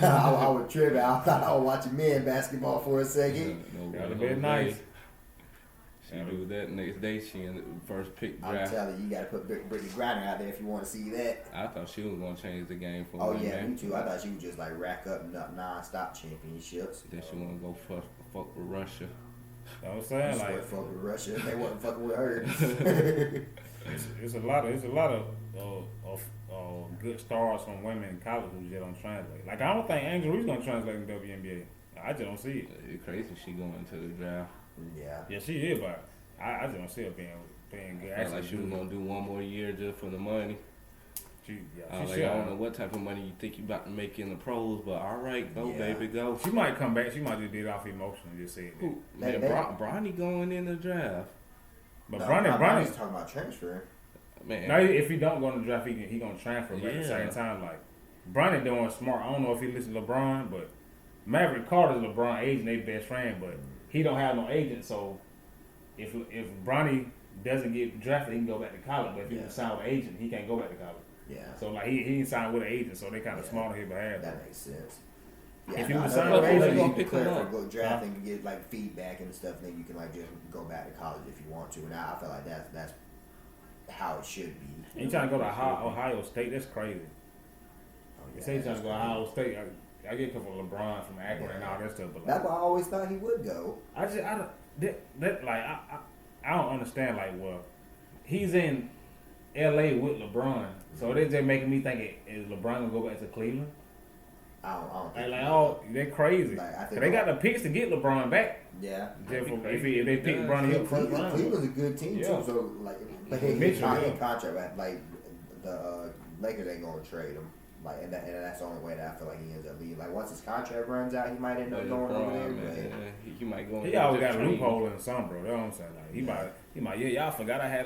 I was tripping. I thought I was watching men basketball for a second. That would be nice. She do that next day. She in the first pick draft. I'm telling you, you got to put Brittany Griner out there if you want to see that. I thought she was gonna change the game for me. Oh yeah, me too. I thought she would just like rack up non-stop championships. Then she want to go fuck with Russia. You know what I'm saying? Like fuck with Russia. They wasn't fucking with her. It's a lot of good stars from women in college who just don't translate. Like I don't think Angel Reese's gonna translate in the WNBA. I just don't see it. It's crazy she going into the draft. Yeah, she is, but I just don't see her being good. I feel like she was gonna do one more year just for the money. I don't know what type of money you think you about to make in the pros, but all right, go baby, go. She might come back. She might just did it off emotion and just say it. Man, Bronny going in the draft. But no, Bronny's talking about transferring. Man, now if he don't go in the draft, he gonna transfer. But at the same time, like Bronny doing smart. I don't know if he listens to LeBron, but Maverick Carter's LeBron agent, they best friend, but he don't have no agent. So if Bronny doesn't get drafted, he can go back to college. But if he sign with an agent, he can't go back to college. Yeah. So like he ain't signed with an agent, so they kind of smart on his behalf. That makes sense. Yeah, if you was signed with an agent, you can pick go draft and get like feedback and stuff. Then you can like just go back to college if you want to. And I feel like that's how it should be. You trying to go to Ohio State? That's crazy. You say you trying to go to Ohio State. I get a couple of LeBron from Akron and all that stuff, but like, that's why I always thought he would go. I don't understand. Like, well, he's in L.A. with LeBron, so they just making me think is LeBron gonna go back to Cleveland? I don't think they're crazy. Like, they got the picks to get LeBron back. Yeah. If they pick Bronny up first round. Cleveland's a good team too. So like, his contract, like the Lakers ain't gonna trade him. Like, and that's the only way that I feel like he ends up leaving. Like, once his contract runs out, he might end up going over there. He might go. He always got a loophole in some, bro. That's what I'm saying. Like, he might. Yeah, y'all forgot I had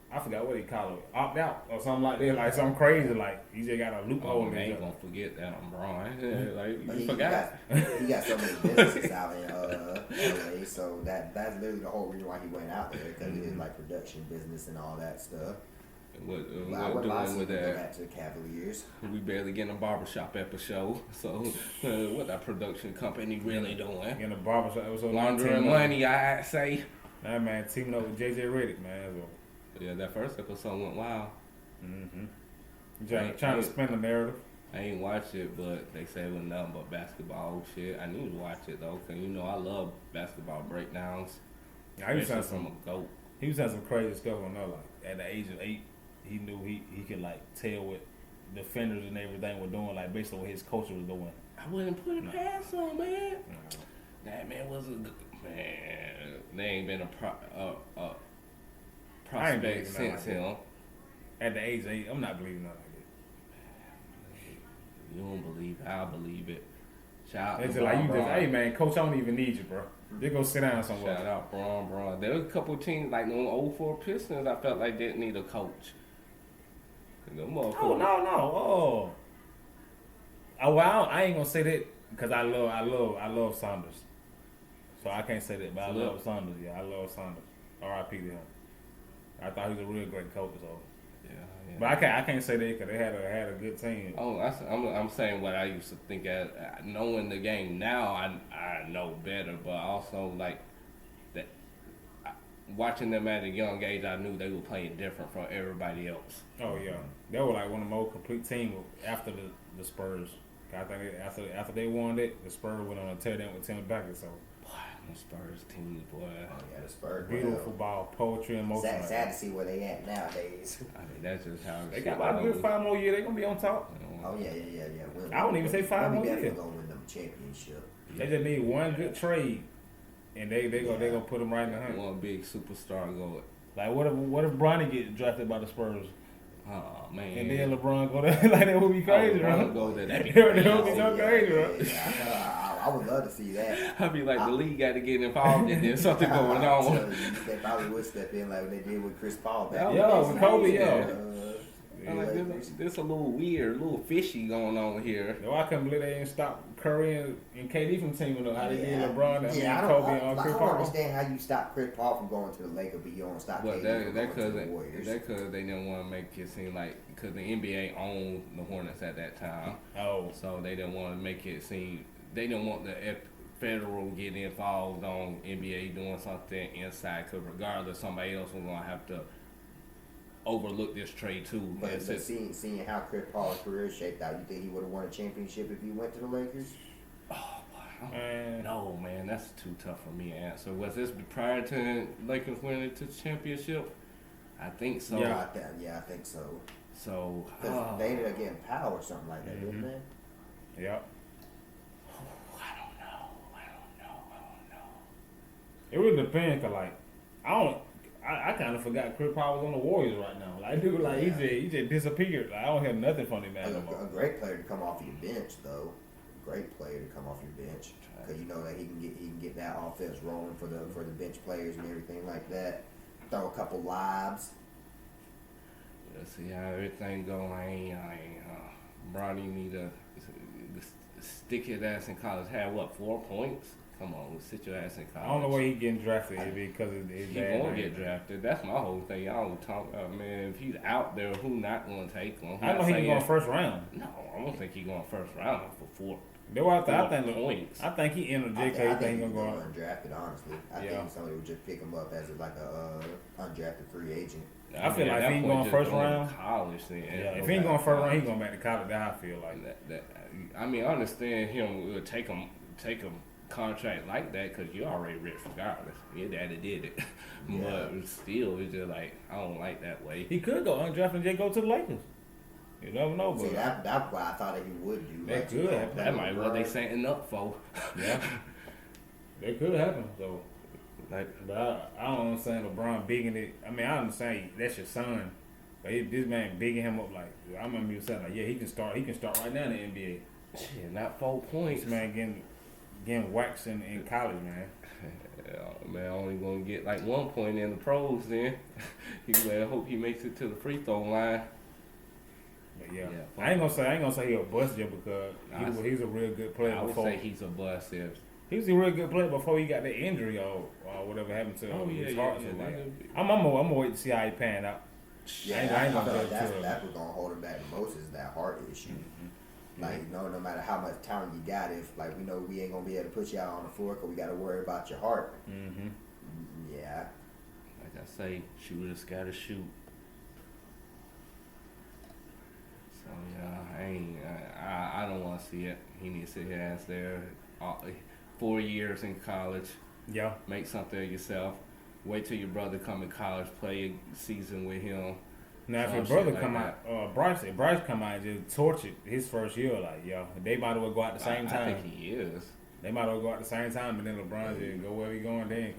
I forgot what he call it, opt out or something like that, like something crazy. Like he just got a loophole. I ain't gonna forget that I'm Braun. Like you forgot. He got so many businesses out in LA, so that's literally the whole reason why he went out there, because he did like production business and all that stuff. What I wouldn't doing with that? Go back to the Cavaliers. We barely getting a barbershop episode, so what that production company really doing? Getting a barbershop episode. Laundering money, I say. That man teaming up with JJ Redick, man. So. Yeah, that first episode went wild. Trying to spin the narrative. I ain't watch it, but they say it was nothing but basketball shit. I need to watch it though, cause you know I love basketball breakdowns. Yeah, he was saying some crazy stuff on there. Like at the age of 8, he knew he could like tell what defenders and everything were doing, like based on what his coach was doing. I wouldn't put it past him, man. That man was a good man. They ain't been a prospect since him. At the age of 8, I'm not believing nothing like that. You don't believe it, I believe it. Shout out to hey man, coach, I don't even need you, bro. Just go sit down somewhere. Shout out Braun. There was a couple of teams like the 04 Pistons I felt like didn't need a coach. No. Well, I ain't gonna say that because I love Saunders. So I can't say that, but I love Saunders. Yeah, I love Saunders. R.I.P. to him. I thought he was a real great coach. So. Yeah. But I can't say that because they had a good team. Oh, I'm saying what I used to think as knowing the game now. I know better, but also like that watching them at a young age, I knew they were playing different from everybody else. Oh yeah, they were like one of the most complete teams after the Spurs. I think after they won it, the Spurs went on a tear down with Tim Beckett. So. The Spurs team, boy. Oh yeah, the Spurs. Beautiful ball, poetry, and motion. Sad to see where they at nowadays. I mean, that's just how they got about a good 5 more years. They gonna be on top. Oh yeah. I don't even say 5 more years. Definitely gonna win them championship. They just need one good trade, and they gonna put them right in the hunt. One big superstar go. Like what if Bronny get drafted by the Spurs? Oh man! And then LeBron go there, like that would be crazy, right? Go there, that'd be crazy, right? I I would love to see that. I'd be like, the league got to get involved in this. Something going I'll on. tell you, they probably would step in like they did with Chris Paul back Yeah, in with the Kobe, day. yeah. I'm like, this a little weird, a little fishy going on here. No, I couldn't believe they didn't stop Curry and KD from teaming up. How they did Yeah. LeBron and Yeah, Kobe I and Chris don't Paul. understand how you stop Chris Paul from going to the Lakers, but you don't stop But KD from that going to the Warriors. because they didn't want to make it seem like, because the NBA owned the Hornets at that time. Oh, So they didn't want to make it seem, they didn't want the federal getting involved on NBA doing something inside, because regardless, somebody else was going to have to overlook this trade too. But seeing how Chris Paul's career shaped out, you think he would have won a championship if he went to the Lakers? No, man, that's too tough for me to answer. Was this prior to Lakers winning the championship? I think so. Yeah. I think so. So Because they ended up getting Powell or something like that, didn't they? yep. I don't know. It really depends, cause like I kind of forgot Chris Paul was on the Warriors right now. Like dude, like he just disappeared. Like I don't hear nothing from him now no more. A great player to come off your bench, though. Great player to come off your bench, because you know that he can get that offense rolling for the bench players and everything like that. Throw a couple lobs. Let's see how everything go. Bronny need to stick his ass in college. Had what, 4 points? Come on, sit your ass in college. I don't know where he getting drafted because of his He dad. won't get drafted. That's my whole thing. Y'all talk about, man, if he's out there, who not going to take him? I know he going first round. No, I don't think he going first round for 4. That's what I 4 think. points. I think he interjected. I I think think he's he's going gonna go. undrafted. Honestly, I Yeah. think somebody would just pick him up as like a undrafted free agent. I feel like at that if he point, going just first go to round, college then. yeah. If he ain't going first round, he going back to college. That's how I feel like. I mean, I understand him would take him contract like that because you already rich regardless. Your daddy did it, Yeah. but still, it's just like I don't like that way. He could go undrafted and just go to the Lakers. You never know, but See, that's why I thought that he would do. That like, could you know, happen. That might be what they setting up for. yeah, that could happen. So, Like, but I don't understand LeBron bigging it. I mean, I understand that's your son, but this man bigging him up like I remember you saying like, yeah, he can start right now in the NBA. shit, not 4 points. This man getting waxed in college, man. Yeah, man, only gonna get like 1 point in the pros. Then he better hope he makes it to the free throw line. But yeah, Yeah, I ain't gonna say he a bust just because he's a real good player. I would before. say he's a bust. If He was a real good player before he got the injury or whatever happened to his heart. So like, I'm gonna wait to see how he pan out. Yeah, I ain't I gonna feel like judge him. that's what's gonna hold him back the most is that heart issue. Like, no matter how much talent you got, if like we know we ain't gonna be able to put you out on the floor because we got to worry about your heart. Mm-hmm. Yeah, like I say, shooters gotta shoot. So yeah, I don't want to see it. He needs to sit his ass there. 4 years in college, Yeah. make something of yourself. Wait till your brother come in college, play a season with him. Now if Some your shit brother like come that. out, Bryce come out and just tortured his first year, like yo, they might as well go out the same I time. think he is. They might as well go out the same time, and then LeBron just go where he going then.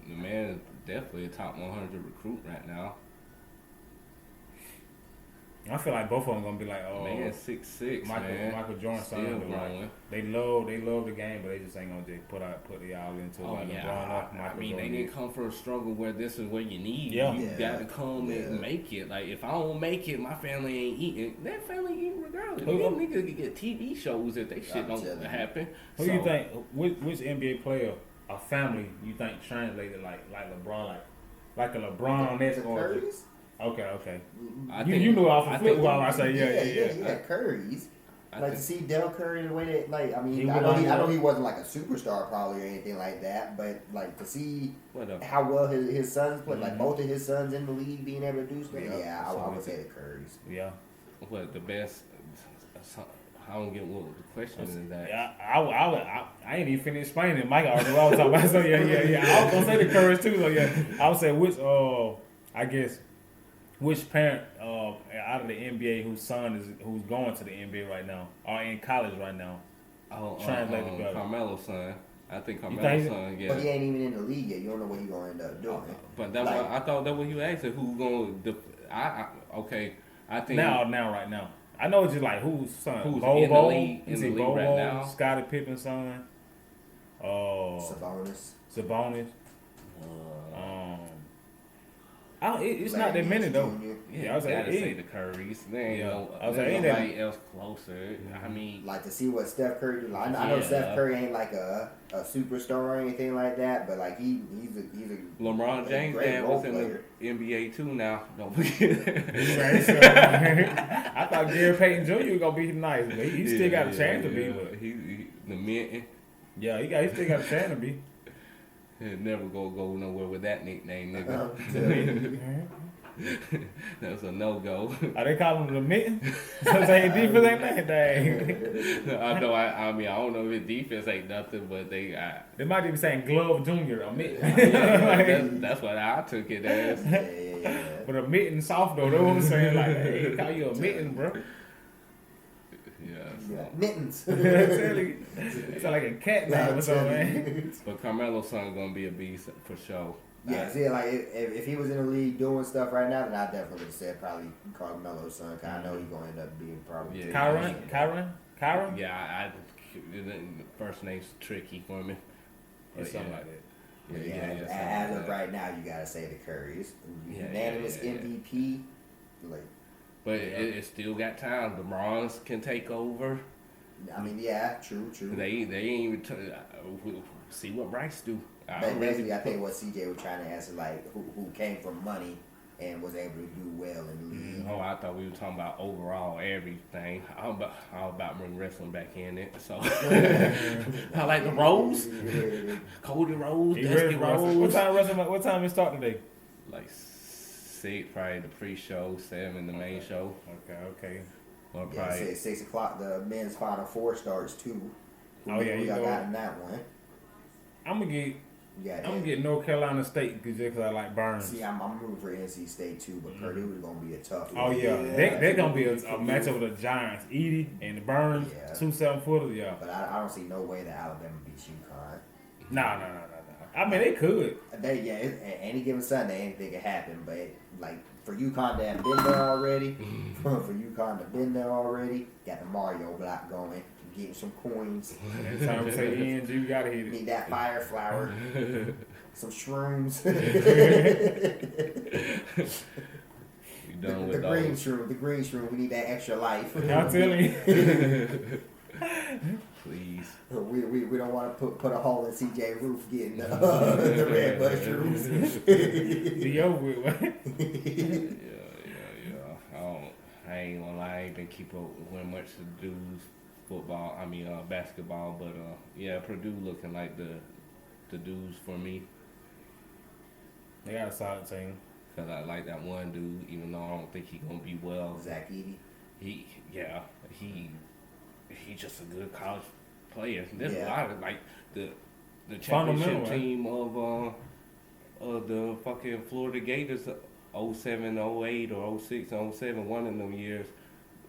The man is definitely a top 100 recruit right now. I feel like both of them gonna be like, oh, Man, 6'6", man. Michael Jordan's son. Still But growing. like, they love the game, but they just ain't gonna just put the all into it. Oh Like LeBron yeah, up, I Michael mean they Jordan. didn't come from a struggle where this is what you need. Yeah. You Yeah. gotta come and make it. Like if I don't make it, my family ain't eating. That family eating regardless. Who- Them niggas can get TV shows if they shit I'm telling don't you. happen. Who you think? Which NBA player, a family, you think translated like LeBron, like a LeBron the esque or Currys. okay. I You knew off the I flip think- while I say yeah. He had Currys. I Like to think- see Del Curry in the way that, like, I mean, He I was on know the- he wasn't like a superstar probably or anything like that, but like to see What up? how well his sons play, like Mhm. both of his sons in the league being able to do stuff. Yeah, Yeah, I so would it's- say the Currys. Yeah. What the best? I don't get what the question is that. Yeah, I ain't even finished explaining it. Mike already what I was talking about. So yeah. I was gonna say the courage too. So yeah, I would say which parent out of the NBA whose who's going to the NBA right now or in college right now. Translate it better. Carmelo's son. I think think Carmelo's son. Yeah. But he ain't even in the league yet. You don't know what he's gonna end up doing. But that's Like- what I thought that was you asking who going. I think Now, right now. I know it's just like who's son? Who's Bobo? in the league Is it right Bobo? now? Scottie Pippen's son? Sabonis. It's not that many though. Yeah, I was gotta like, say the Currys. There ain't I was like, ain't nobody else closer. I mean, like to see what Steph Curry do. Like, I know Steph Curry ain't like a superstar or anything like that, but like he's a LeBron James great dad role was in player. the NBA too now. Don't forget. I thought Gary Payton Jr. was gonna be nice, but he still got a chance to be. But he the Minton. Yeah, he still got a chance to be. He'll never go nowhere with that nickname, nigga. That's a no-go. Are they calling him the Mitten? So they ain't defense ain't that dang. I know. I mean, I don't know if his defense ain't nothing, but they might even saying Glove Junior or Mitten. that's what I took it as. Yeah. But a Mitten soft though, that's what I'm saying. Like, hey, they call you a Mitten, bro. Yeah. Mittens. It's like a cat name or something, man. But Carmelo's son gonna be a beast for sure. Yeah, see, like if he was in the league doing stuff right now, then I definitely would have said probably Carmelo's son. Cause I know he's gonna end up being probably. Yeah. Kyron? Yeah, the first name's tricky for me. Or something like that. Yeah, as of right now, you gotta say the Currys. Unanimous MVP. Like, but it still got time. The Bronze can take over. I mean, yeah, true. They ain't even we'll see what Bryce do. Basically, I think what CJ was trying to answer, like who came from money and was able to do well in the league. Oh, I thought we were talking about overall everything. I'm about bring wrestling back in it. So I like the Rose, Cody Rhodes, Dusty Rhodes. What time it start today? Like 6, probably the pre-show, 7 the main show. Okay. Or probably 6 o'clock. The men's Final Four starts too. Oh yeah, you got in that one. I'm gonna get North Carolina State because I like Burns. See, I'm rooting for NC State too, but Purdue is gonna be a tough one. Oh yeah, they're gonna be a matchup with the Giants, Edie and the Burns, 2 7-footers. Yeah, but I don't see no way that Alabama beats UConn. No. I mean, they could. Any given Sunday, anything can happen. But like for UConn to have been there already, got the Mario block going, getting some coins. Every time we say ENG, you gotta hit it. Need that fire flower, some shrooms. We done with the green shroom. We need that extra life. I'm telling you. Please. We don't want to put a hole in CJ roof getting the red mushrooms. The over with. Yeah. I ain't gonna lie, I ain't been keep up with much of the dudes football. I mean basketball, but Purdue looking like the dudes for me. They got a solid team. Cause I like that one dude, even though I don't think he gonna be well. Zach Edey. He's just a good college player. There's a lot of like the championship team of the fucking Florida Gators 07, 08, or 06, 07, one of them years.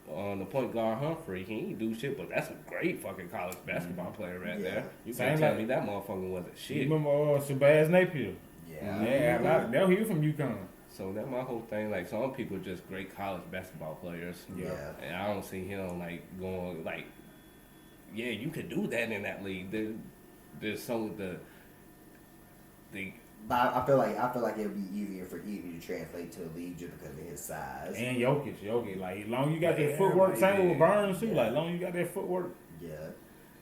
On the point guard Humphrey, he ain't do shit, but that's a great fucking college basketball player right there. You can't tell me that motherfucker wasn't shit. You remember Shabazz Napier? Yeah. Now he from UConn. So that's my whole thing. Like, some people just great college basketball players. Yeah. And I don't see him like going like, yeah, you could do that in that league. There's some of the. But I feel like it would be easier for Edey to translate to the league just because of his size. And Jokic, like long you got that footwork. Same with Burns too. Like long you got that footwork. Yeah.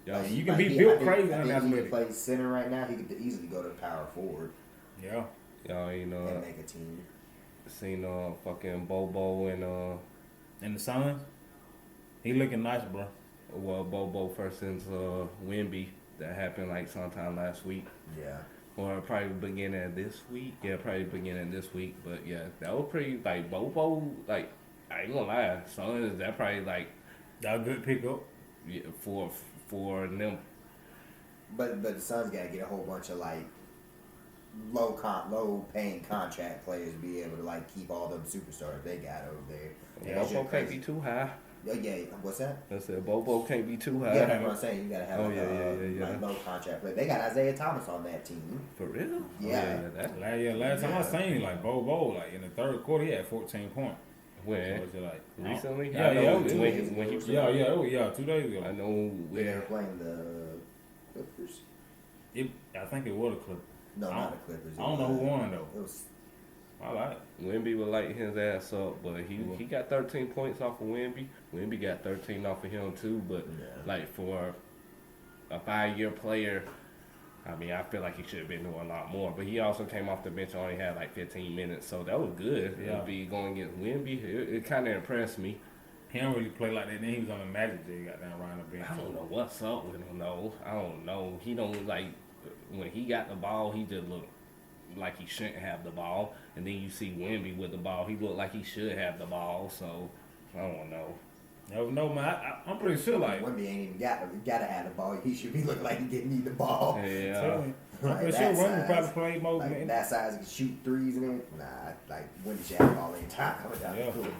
Like, you can be built crazy on that. He can play center right now. He could easily go to power forward. Yeah. Y'all, and make a team. Seen fucking Bobo and the Suns. He looking nice, bro. Well, Bobo versus Wemby, that happened like sometime last week. Yeah. Or probably beginning of this week. Yeah, probably beginning of this week. But yeah, that was pretty like Bobo. Like, I ain't gonna lie, Suns, that probably like that a good pickup. Yeah, for them. But the Suns gotta get a whole bunch of like low paying contract players to be able to like keep all them superstars they got over there. Yeah, Bobo can't be too high. Yeah, what's that? I said Bobo can't be too high. Yeah, that's what I'm saying. You gotta have like low contract players. They got Isaiah Thomas on that team. For real? Yeah. Last time I seen like Bobo, like in the third quarter, he had 14 points. When? So like, recently? When 2 days ago. 2 days ago. I know they were playing the Clippers. I think it was a Clippers. No, not the Clippers. I don't know who won though. It was. I like it. Wemby would light his ass up, but he got 13 points off of Wemby. Wemby got 13 off of him too, but like for a 5-year player, I mean, I feel like he should have been doing a lot more. But he also came off the bench and only had like 15 minutes, so that was good. Yeah. To be going against Wemby, it kind of impressed me. He don't really play like that. Then he was on the Magic. They got down around the bench. I don't know what's up with him though. I don't know. He don't like when he got the ball. He just looked like he shouldn't have the ball, and then you see Wemby with the ball. He looked like he should have the ball. So I don't know. No, man. I'm pretty sure like Wemby ain't even gotta have the ball. He should be looking like he didn't need the ball. Yeah. I'm pretty sure Wemby probably played more. Like that size, he can shoot threes and everything. Nah, like Wemby should have the ball any time coming down the court.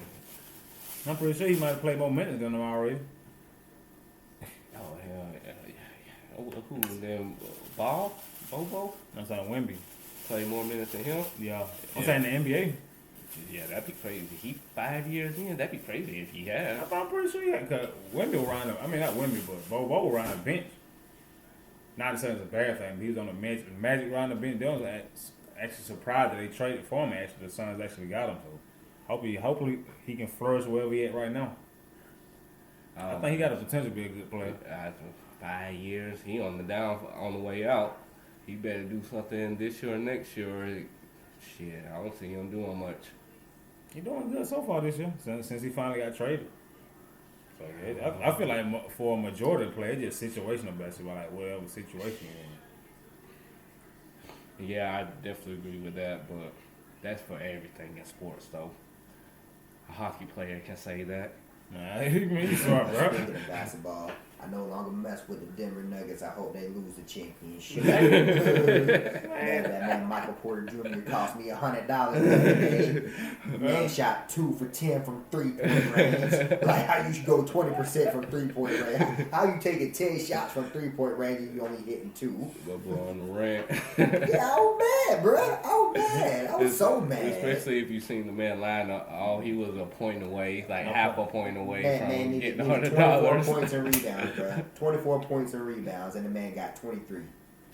I'm pretty sure he might have played more minutes than him already. Oh hell yeah. Who then? Bobo? I'm saying Wemby. Play more minutes than him? Yeah. I'm saying the NBA. Yeah, that'd be crazy. He 5 years in, that'd be crazy if he had. I'm pretty sure he had. Cause Wemby was around I mean, not Wemby, but Bobo was around the bench. Not to say it's a bad thing, but he was on the Magic around the bench. They was actually surprised that they traded for him. Actually, the Suns actually got him. So hopefully he can flourish wherever he at right now. I think he got the potential to be a good player. After 5 years, he on the way out. He better do something this year or next year. Or, shit, I don't see him doing much. He doing good so far this year since he finally got traded. So I feel like for a majority of the players, it's just situational basketball, like whatever situation you're in. Yeah, I definitely agree with that, but that's for everything in sports, though. A hockey player can say that. Nah, you smart, bro. Speaking of basketball, I no longer mess with the Denver Nuggets. I hope they lose the championship. that man Michael Porter Jr. cost me $100 the other day. Man shot 2 for 10 from 3-point range. Like how you should go 20% from 3-point range. How you taking 10 shots from 3-point range and you only hitting 2? Go on the rant. Yeah, I was mad, bro. I was mad. I was so mad. Especially if you seen the man line up, he was a point away, like half a point away from getting $100. 24 points and rebounds, bro. 24 points and rebounds, and the man got 23.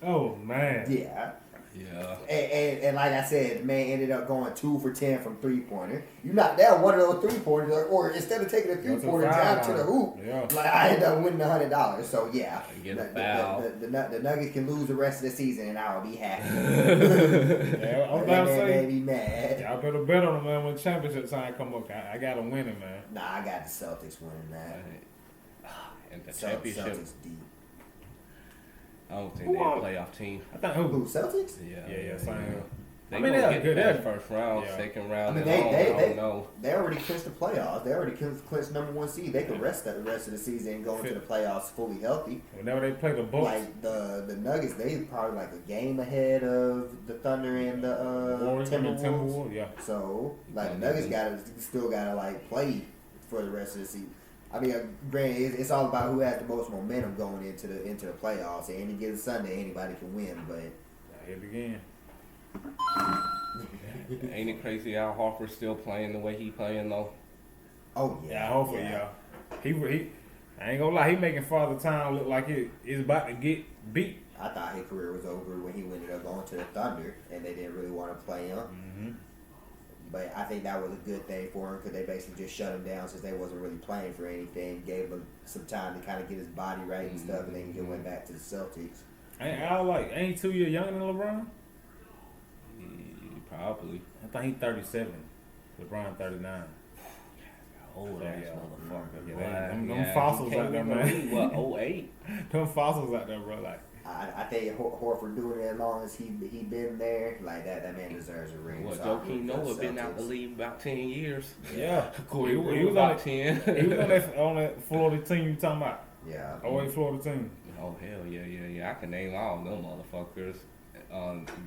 Oh, man. Yeah. Yeah. And like I said, the man ended up going 2 for 10 from 3-pointer. You knocked down one of those 3-pointers, or instead of taking a 3-pointer down to the hoop, like I ended up winning $100. So yeah, the Nuggets can lose the rest of the season, and I'll be happy. Yeah, I'm about to say, be mad. I better bet on them, man, when the championship time come up. I got them winning, man. Nah, I got the Celtics winning that. And the championship. Celtics deep. I don't think they're a playoff team. I think Who, Celtics? Yeah, same. They gonna get that first round, second round. I mean, I don't know. They already clinched the playoffs. They already clinched number 1 seed. They could rest the rest of the season and go into the playoffs fully healthy. Whenever they play the Bucks, like the Nuggets, they probably like a game ahead of the Thunder and the Timberwolves. Yeah. So like the Nuggets still gotta like play for the rest of the season. I mean, granted, it's all about who has the most momentum going into the playoffs. Any given Sunday, anybody can win, but hit it again. Ain't it crazy Al Horford's still playing the way he playing though? Oh yeah, yeah, hopefully, yeah. He I ain't gonna lie, he making Father Time look like it's about to get beat. I thought his career was over when he ended up going to the Thunder, and they didn't really want to play him. Mm-hmm. But I think that was a good thing for him because they basically just shut him down since they wasn't really playing for anything. Gave him some time to kind of get his body right and stuff, and then he just went back to the Celtics. Ain't 2 years younger than LeBron? Probably. I think he's 37. LeBron 39. Old ass motherfucker. Yeah, them fossils out there, man. What, 08? Them fossils out there, bro. Like, I tell you, Horford doing it as long as he been there, like that man deserves a ring. Well, so Joakim Noah been out the league about 10 years. Yeah. Corey he was about 10. He was on that Florida team you talking about. Yeah. 08 Florida team. Oh, hell, yeah. I can name all them motherfuckers.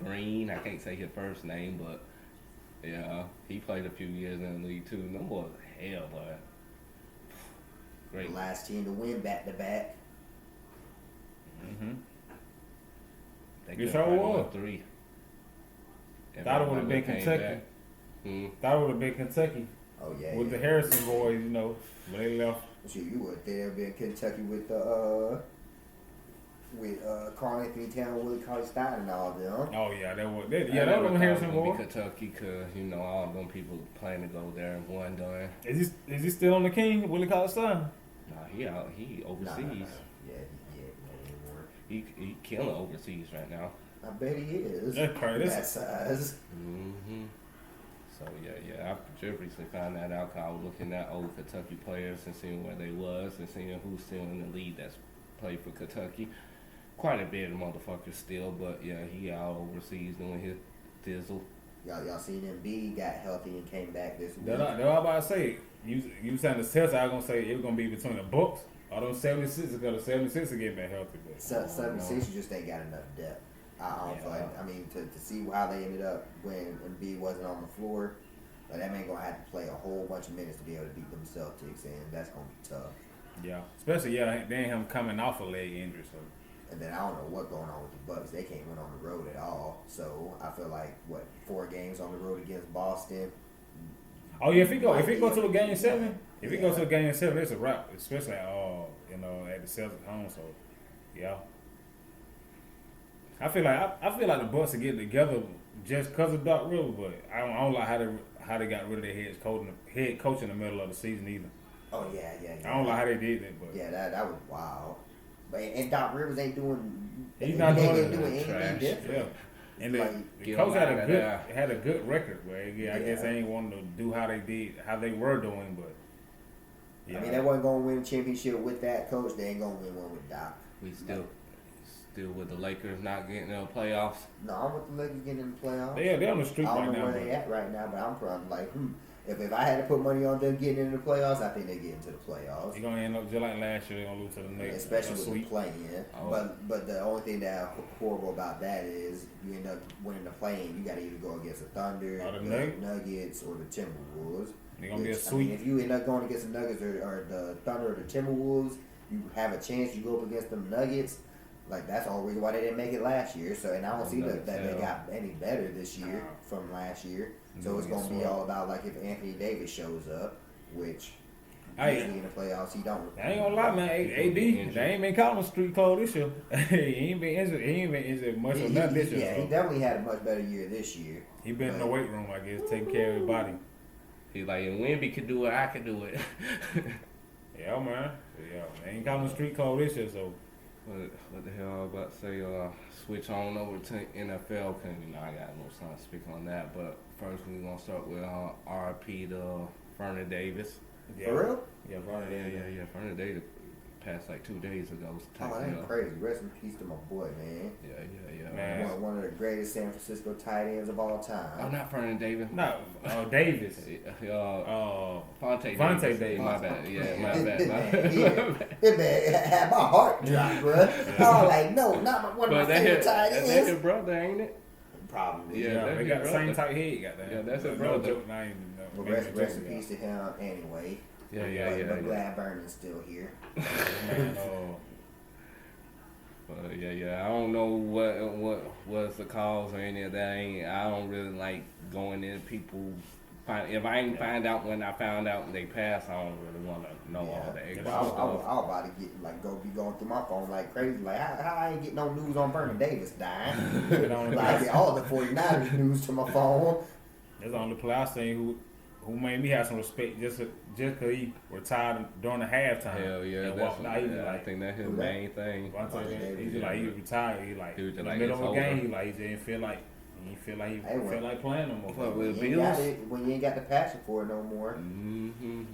Green, I can't say his first name, but yeah, he played a few years in the league too. Them boys, hell, boy. Great. The last team to win back-to-back. Mm-hmm. They sure was. 3. Thought it would have been Kentucky. Thought it would have been Kentucky. Oh yeah. With the Harrison boys, when they left. Shit, you would there been Kentucky with the with Carl Anthony Town, Willie Cauley-Stein, and all them. Oh yeah, that was I one Harrison gonna Moore. be Kentucky because all them people plan to go there and one done. Is he still on the King? Willie Cauley-Stein? Nah, he out. He overseas. No. Yeah, He killing overseas right now. I bet he is. That's crazy. That size. Mm-hmm. So yeah. I just recently found that out 'cause I was looking at old Kentucky players and seeing where they was and seeing who's still in the league that's played for Kentucky. Quite a bit of motherfuckers still, but yeah, he out overseas doing his thizzle. Y'all seen Embiid got healthy and came back this week. That's what I was about to say. You saying the Celtics? I was gonna say it was gonna be between the Bucks or those 76ers because the 76ers are getting back healthy. But 76ers just ain't got enough depth. I don't feel like, I mean, to see how they ended up when Embiid wasn't on the floor, like, that man gonna have to play a whole bunch of minutes to be able to beat them Celtics, and that's gonna be tough. yeah, especially then him coming off a leg injury. So And then I don't know what's going on with the Bucks. They can't win on the road at all. So I feel like 4 games on the road against Boston. oh yeah, if he go to a game 7, if he goes to a game 7, it's a wrap. Especially at the Celtics home. So yeah. I feel like the Bucks are getting together just because of Doc Rivers, but I don't like how they got rid of their head coach in the middle of the season either. Oh yeah. I don't like how they did that, but Yeah, that was wild. But and Doc Rivers ain't doing. He's not doing anything trash. different. yeah. And Like, the coach get had a good record, but I guess Yeah. they ain't wanting to do how they were doing, but yeah. I mean, they wasn't gonna win a championship with that coach. They ain't gonna win one with Doc. We still with the Lakers not getting in the playoffs. No, I'm with the Lakers getting in the playoffs. They're on the streak I don't right know now. where they at right now, but I'm probably like, if I had to put money on them getting into the playoffs, I think they get into the playoffs. They're gonna end up just like last year. They're gonna lose to the Knicks, Especially with the sweep. play-in. Oh. But the only thing that horrible about that is you end up winning the play-in. You got to either go against the Thunder, Or the the Nuggets, or the Timberwolves. They're gonna be a Which, sweep. I mean, if you end up going against the Nuggets or the Thunder or the Timberwolves, you have a chance. You go up against the Nuggets. Like, that's the whole reason why they didn't make it last year. So, and I don't see that they got any better this year from last year. So it's gonna be all about like if Anthony Davis shows up, which usually in the playoffs he don't. I ain't gonna lie, man. AD, they ain't been calling street clothes this year. he ain't been injured much or nothing this year. Yeah, so. he definitely had a much better year this year. He been in the weight room, I guess, taking care of his body. He's like, if Wemby could do it, I could do it. Yeah, man. Yeah, they ain't calling street clothes this year, so. What the hell I was about to say? Switch on over to NFL because I got no time to speak on that. But first, we're gonna start with RP to Vernon Davis. Yeah. For real? Yeah, Vernon Davis. Yeah. Vernon Davis passed like 2 days ago. Oh, that's crazy. Rest in peace to my boy, man. Yeah. Man. One of the greatest San Francisco tight ends of all time. Oh, not Vernon Davis. No, Davis. Fonte Davis. My bad. Yeah, my This bad. man had my heart drop, bro. I was like, no, not one of my favorite tight That's ends. his brother, ain't it? Probably. Yeah, Yeah, that's they got the his same brother. type head. Got that. Yeah, that's his No brother. joke, I ain't, Well, ain't rest joking, in peace to him anyway. Yeah. But glad Vernon's still here. Man, Yeah. I don't know what was the cause or any of that. I don't really like going in people. If I ain't find out when I found out they passed, I don't really want to know all the extra I was stuff. about to get going through my phone like crazy. Like, how I ain't getting no news on Vernon Davis dying? Like, I get all the 49ers news to my phone. That's the only player I seen who made me have some respect just because he retired during the halftime. Hell yeah, and that's walked out. He was I like, think that's his Who that? main thing. he was like, he retired. He like He was just in like, the middle it's of the game. over. He didn't feel like he Hey, well, felt like playing no more. What, with When you ain't got Bills? it, when you ain't got the passion for it no more. Mm-hmm.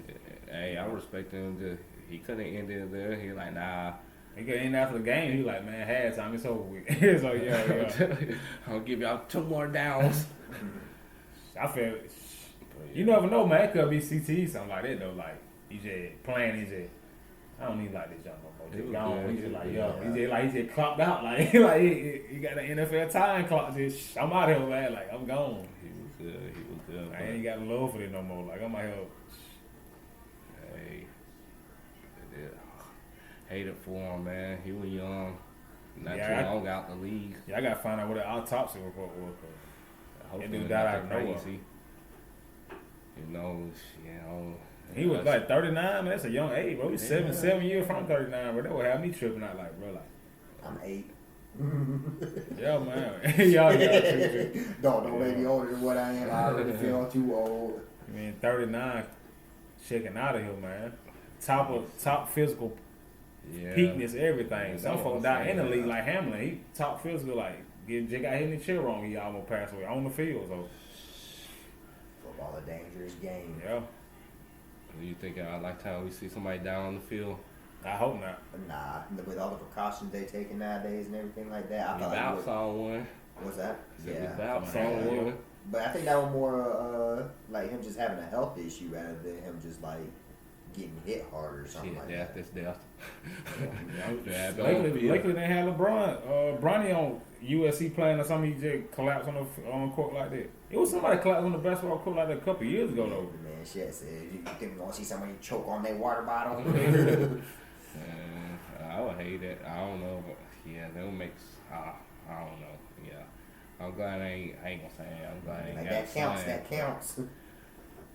Hey, I respect him. He couldn't end it there. He like, nah. He got in after the game. He like, man, halftime, it's over with. So yeah. I'll give y'all 2 more downs. I feel, you never know, man. It could be CTE, something like that though. Like he just playing, I don't even like this young no more. Just gone. He just like, he just clocked out. Like he got the NFL time clock. Just, I'm out here, man. Like I'm gone. He was good. I ain't got love for it no more. Like I'm out here. Hey, hate it for him, man. He was young, not too long out the league. Yeah, I gotta find out what the autopsy report was. Hopefully dude it's died not out of nowhere. crazy. He was like 39, man. That's a young age, bro. He's 7 years from 39, bro. That would have me tripping out, like, bro, like, I'm 8. Yeah, man. Y'all true. Don't make me older than what I am. I already feel too old. I mean, 39, checking out of here, man. Top physical peakness, everything. Yeah, Some folks die in the league like Hamlin. He top physical, like Jay got hit in the chair wrong. He almost passed away on the field. So football a dangerous game. yeah. Do you think in our lifetime we see somebody down on the field? I hope not. Nah, with all the precautions they taking nowadays and everything like that, I We thought about saw one. What's that? We Yeah. about saw Yeah. one. But I think that was more like him just having a health issue rather than him just like getting hit hard or something like Death that. is death. Lately they had LeBron, Bronny on USC playing or something. He just collapsed on the court like that. It was somebody collapsed on the basketball court like that a couple years ago though. Man, shit said, you think we gonna see somebody choke on their water bottle? I would hate it. I don't know, but yeah, that makes. I don't know. Yeah, I'm glad I ain't gonna say it. I'm glad I ain't Like, got that counts. son. That counts.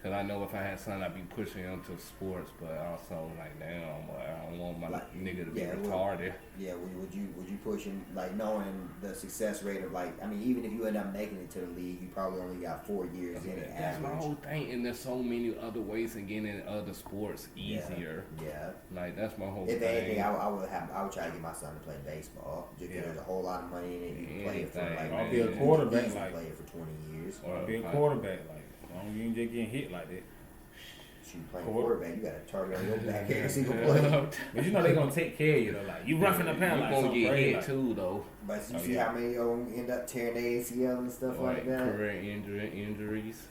Cause I know if I had son, I'd be pushing him to sports, but also like, damn, I don't want my Like, nigga to be yeah, retarded. Yeah, would you push him, like, knowing the success rate of, like, I mean, even if you end up making it to the league, you probably only got 4 years in it. That's my average. whole thing, and there's so many other ways of getting in other sports easier. Yeah. Like that's my whole If thing. anything, I would try to get my son to play baseball. Just 'cause there's a whole lot of money in it. You can play it for Anything, I'll be a man. quarterback, easily like- play it for 20 years. Or Be a quarterback, like as long as you ain't just getting hit like that. Shoot, playing quarterback, you got a target on your back every single play. But you know they gonna take care of you though. Like you roughing the pound, You like gonna some get crazy, hit like, too though. But you see how many of them end up tearing their ACL and stuff like that. Career injuries.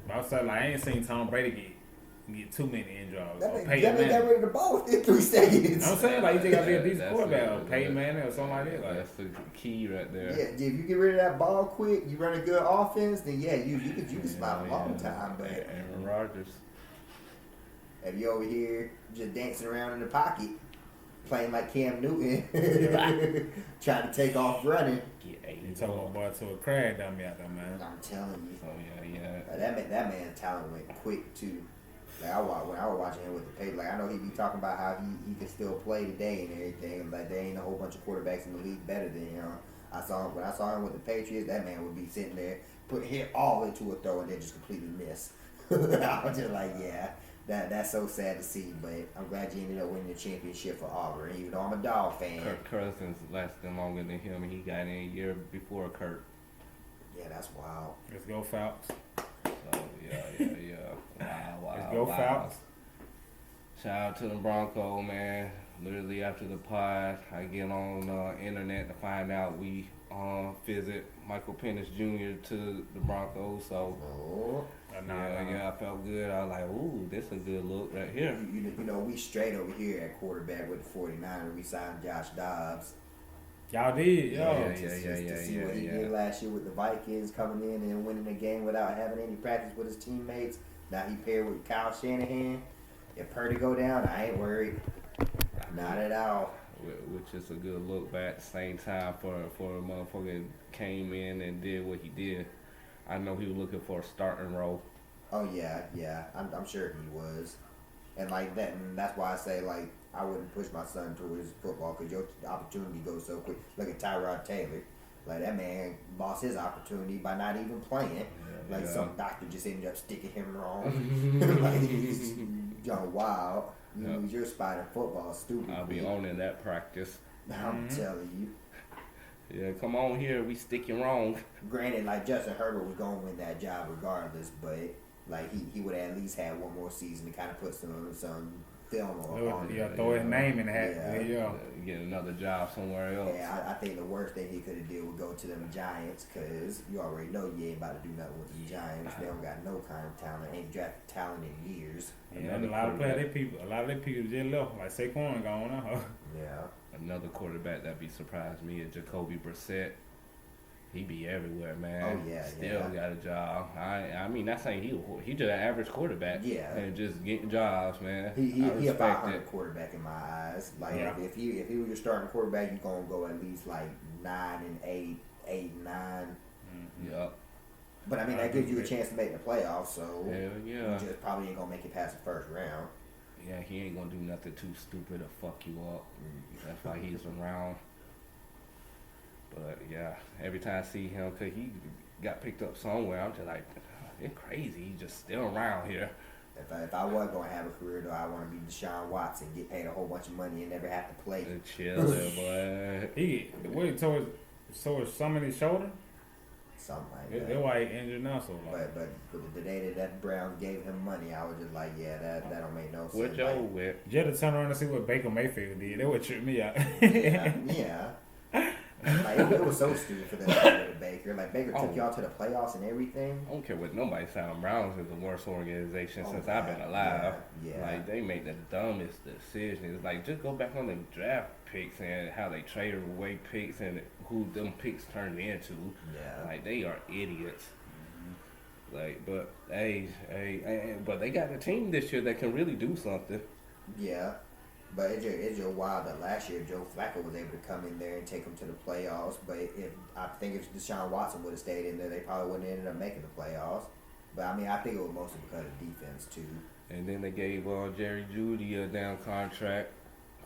I was saying, like I ain't seen Tom Brady get too many injuries. That Or man Peyton got Manning. rid of the ball within 3 seconds. I'm saying like you just gotta be a decent That's quarterback, or it. Peyton Manning or something like that. Like That's the key right there. Yeah, if you get rid of that ball quick, you run a good offense, then yeah, you could slide a long time. But Aaron Rodgers. if you over here just dancing around in the pocket, playing like Cam Newton, trying to take off running, Get 80. you talking about boy to a crack dummy out there, man. I'm telling you, So yeah. that man's talent went quick too. Like when I was watching him with the paper, like I know he be talking about how he can still play today and everything. Like there ain't a whole bunch of quarterbacks in the league better than him. When I saw him with the Patriots, that man would be sitting there, hit all into a throw and then just completely miss. I was just like, yeah, that's so sad to see. But I'm glad you ended up winning the championship for Auburn, even though I'm a Dog fan. Kirk Cousins lasted longer than him, and he got in a year before Kirk. Yeah, that's wild. Let's go Falcons. So yeah. Wow. Let's go Falcons. Shout out to the Broncos, man. Literally after the pod, I get on internet to find out we visit Michael Penix Jr. to the Broncos. So Oh. yeah, I felt good. I was like, ooh, this a good look right here. You know, we straight over here at quarterback with the 49ers. We signed Josh Dobbs. Y'all did, yo. Yeah. To see what he did last year with the Vikings, coming in and winning the game without having any practice with his teammates. Now he paired with Kyle Shanahan. If Purdy go down, I ain't worried. Not at all. Which is a good look, but at the same time, for a motherfucker that came in and did what he did, I know he was looking for a starting role. Oh yeah. I'm sure he was, and like that, and that's why I say like I wouldn't push my son towards football because your opportunity goes so quick. Look at Tyrod Taylor, like that man lost his opportunity by not even playing. Like some doctor just ended up sticking him wrong. Like he's gone wild. You lose your spot in football, stupid. I'll be owning that practice. I'm telling you. Yeah, come on here, we stick you wrong. Granted, like Justin Herbert was going to win that job regardless, but like he would have at least had one more season to kind of put some film on him. Yeah, throw his name in the hat. Yeah. Get another job somewhere else. Yeah, I think the worst thing he could have did would go to them Giants, because you already know you ain't about to do nothing with the Giants. They don't got no kind of talent. Ain't drafted talent in years. Yeah, a lot of people just left. Like Saquon gone now. Yeah. Another quarterback that be surprised me is Jacoby Brissett. He be everywhere, man. Oh, yeah, Still got a job. I mean, not saying he just an average quarterback. Yeah. And just getting jobs, man. He a respect 500 it. quarterback in my eyes. Like Yeah. if he was your starting quarterback, you gonna go at least like 9-8, 8-9. Yep. But I mean that gives you a chance to make the playoffs. So Hell you yeah. just probably ain't gonna make it past the first round. Yeah, he ain't gonna do nothing too stupid to fuck you up. That's why he's around. But yeah, every time I see him, cause he got picked up somewhere, I'm just like, it's crazy. He's just still around here. If I was gonna have a career though, I want to be Deshaun Watson, get paid a whole bunch of money and never have to play. Chill there, boy. So it's some in his shoulder. Something like That's that. why he injured now so long. But the day that Browns gave him money, I was just like, yeah, that don't make no sense. What Joe with? You had to turn around and see what Baker Mayfield did. That would trip me out. Yeah. Like, it was so stupid for them to go to Baker. Like, Baker took y'all to the playoffs and everything. I don't care what nobody saying. Browns is the worst organization since God. I've been alive. Yeah. Like, they make the dumbest decisions. Like, just go back on the draft picks and how they traded away picks and who them picks turned into. Yeah. Like, they are idiots. Like, but but they got a team this year that can really do something. Yeah. But it's just wild that last year Joe Flacco was able to come in there and take them to the playoffs. But I think if Deshaun Watson would have stayed in there, they probably wouldn't have ended up making the playoffs. But I mean, I think it was mostly because of defense too. And then they gave Jerry Jeudy a down contract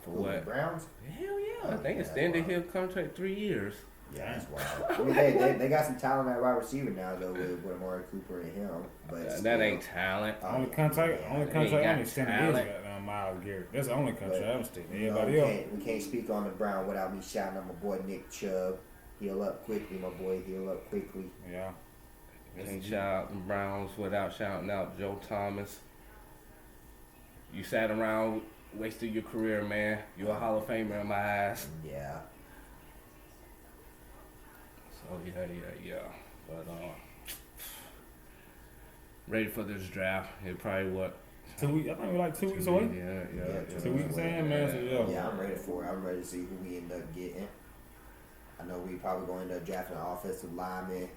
for Who, what? the Browns? Hell yeah! Oh, They yeah, extended wow. his contract 3 years. Yeah, that's wild. I mean, they got some talent at wide receiver now though with Amari Cooper and him. But That still, ain't talent. Only contract I only extended is talent. Miles Garrett. That's the only contract I extended. you know, Everybody else. we can't speak on the Brown without me shouting out my boy Nick Chubb. Heal up quickly, my boy. Heal up quickly. Yeah. Can't shout out the Browns without shouting out Joe Thomas. You sat around, wasted your career, man. You're a Hall of Famer in my eyes. Yeah. So yeah. But ready for this draft. It probably what 2 weeks. I think we're like 2 weeks away. Yeah. 2 weeks in, man. So yeah. Yeah, I'm ready for it. I'm ready to see who we end up getting. I know we probably going to end up drafting an offensive lineman.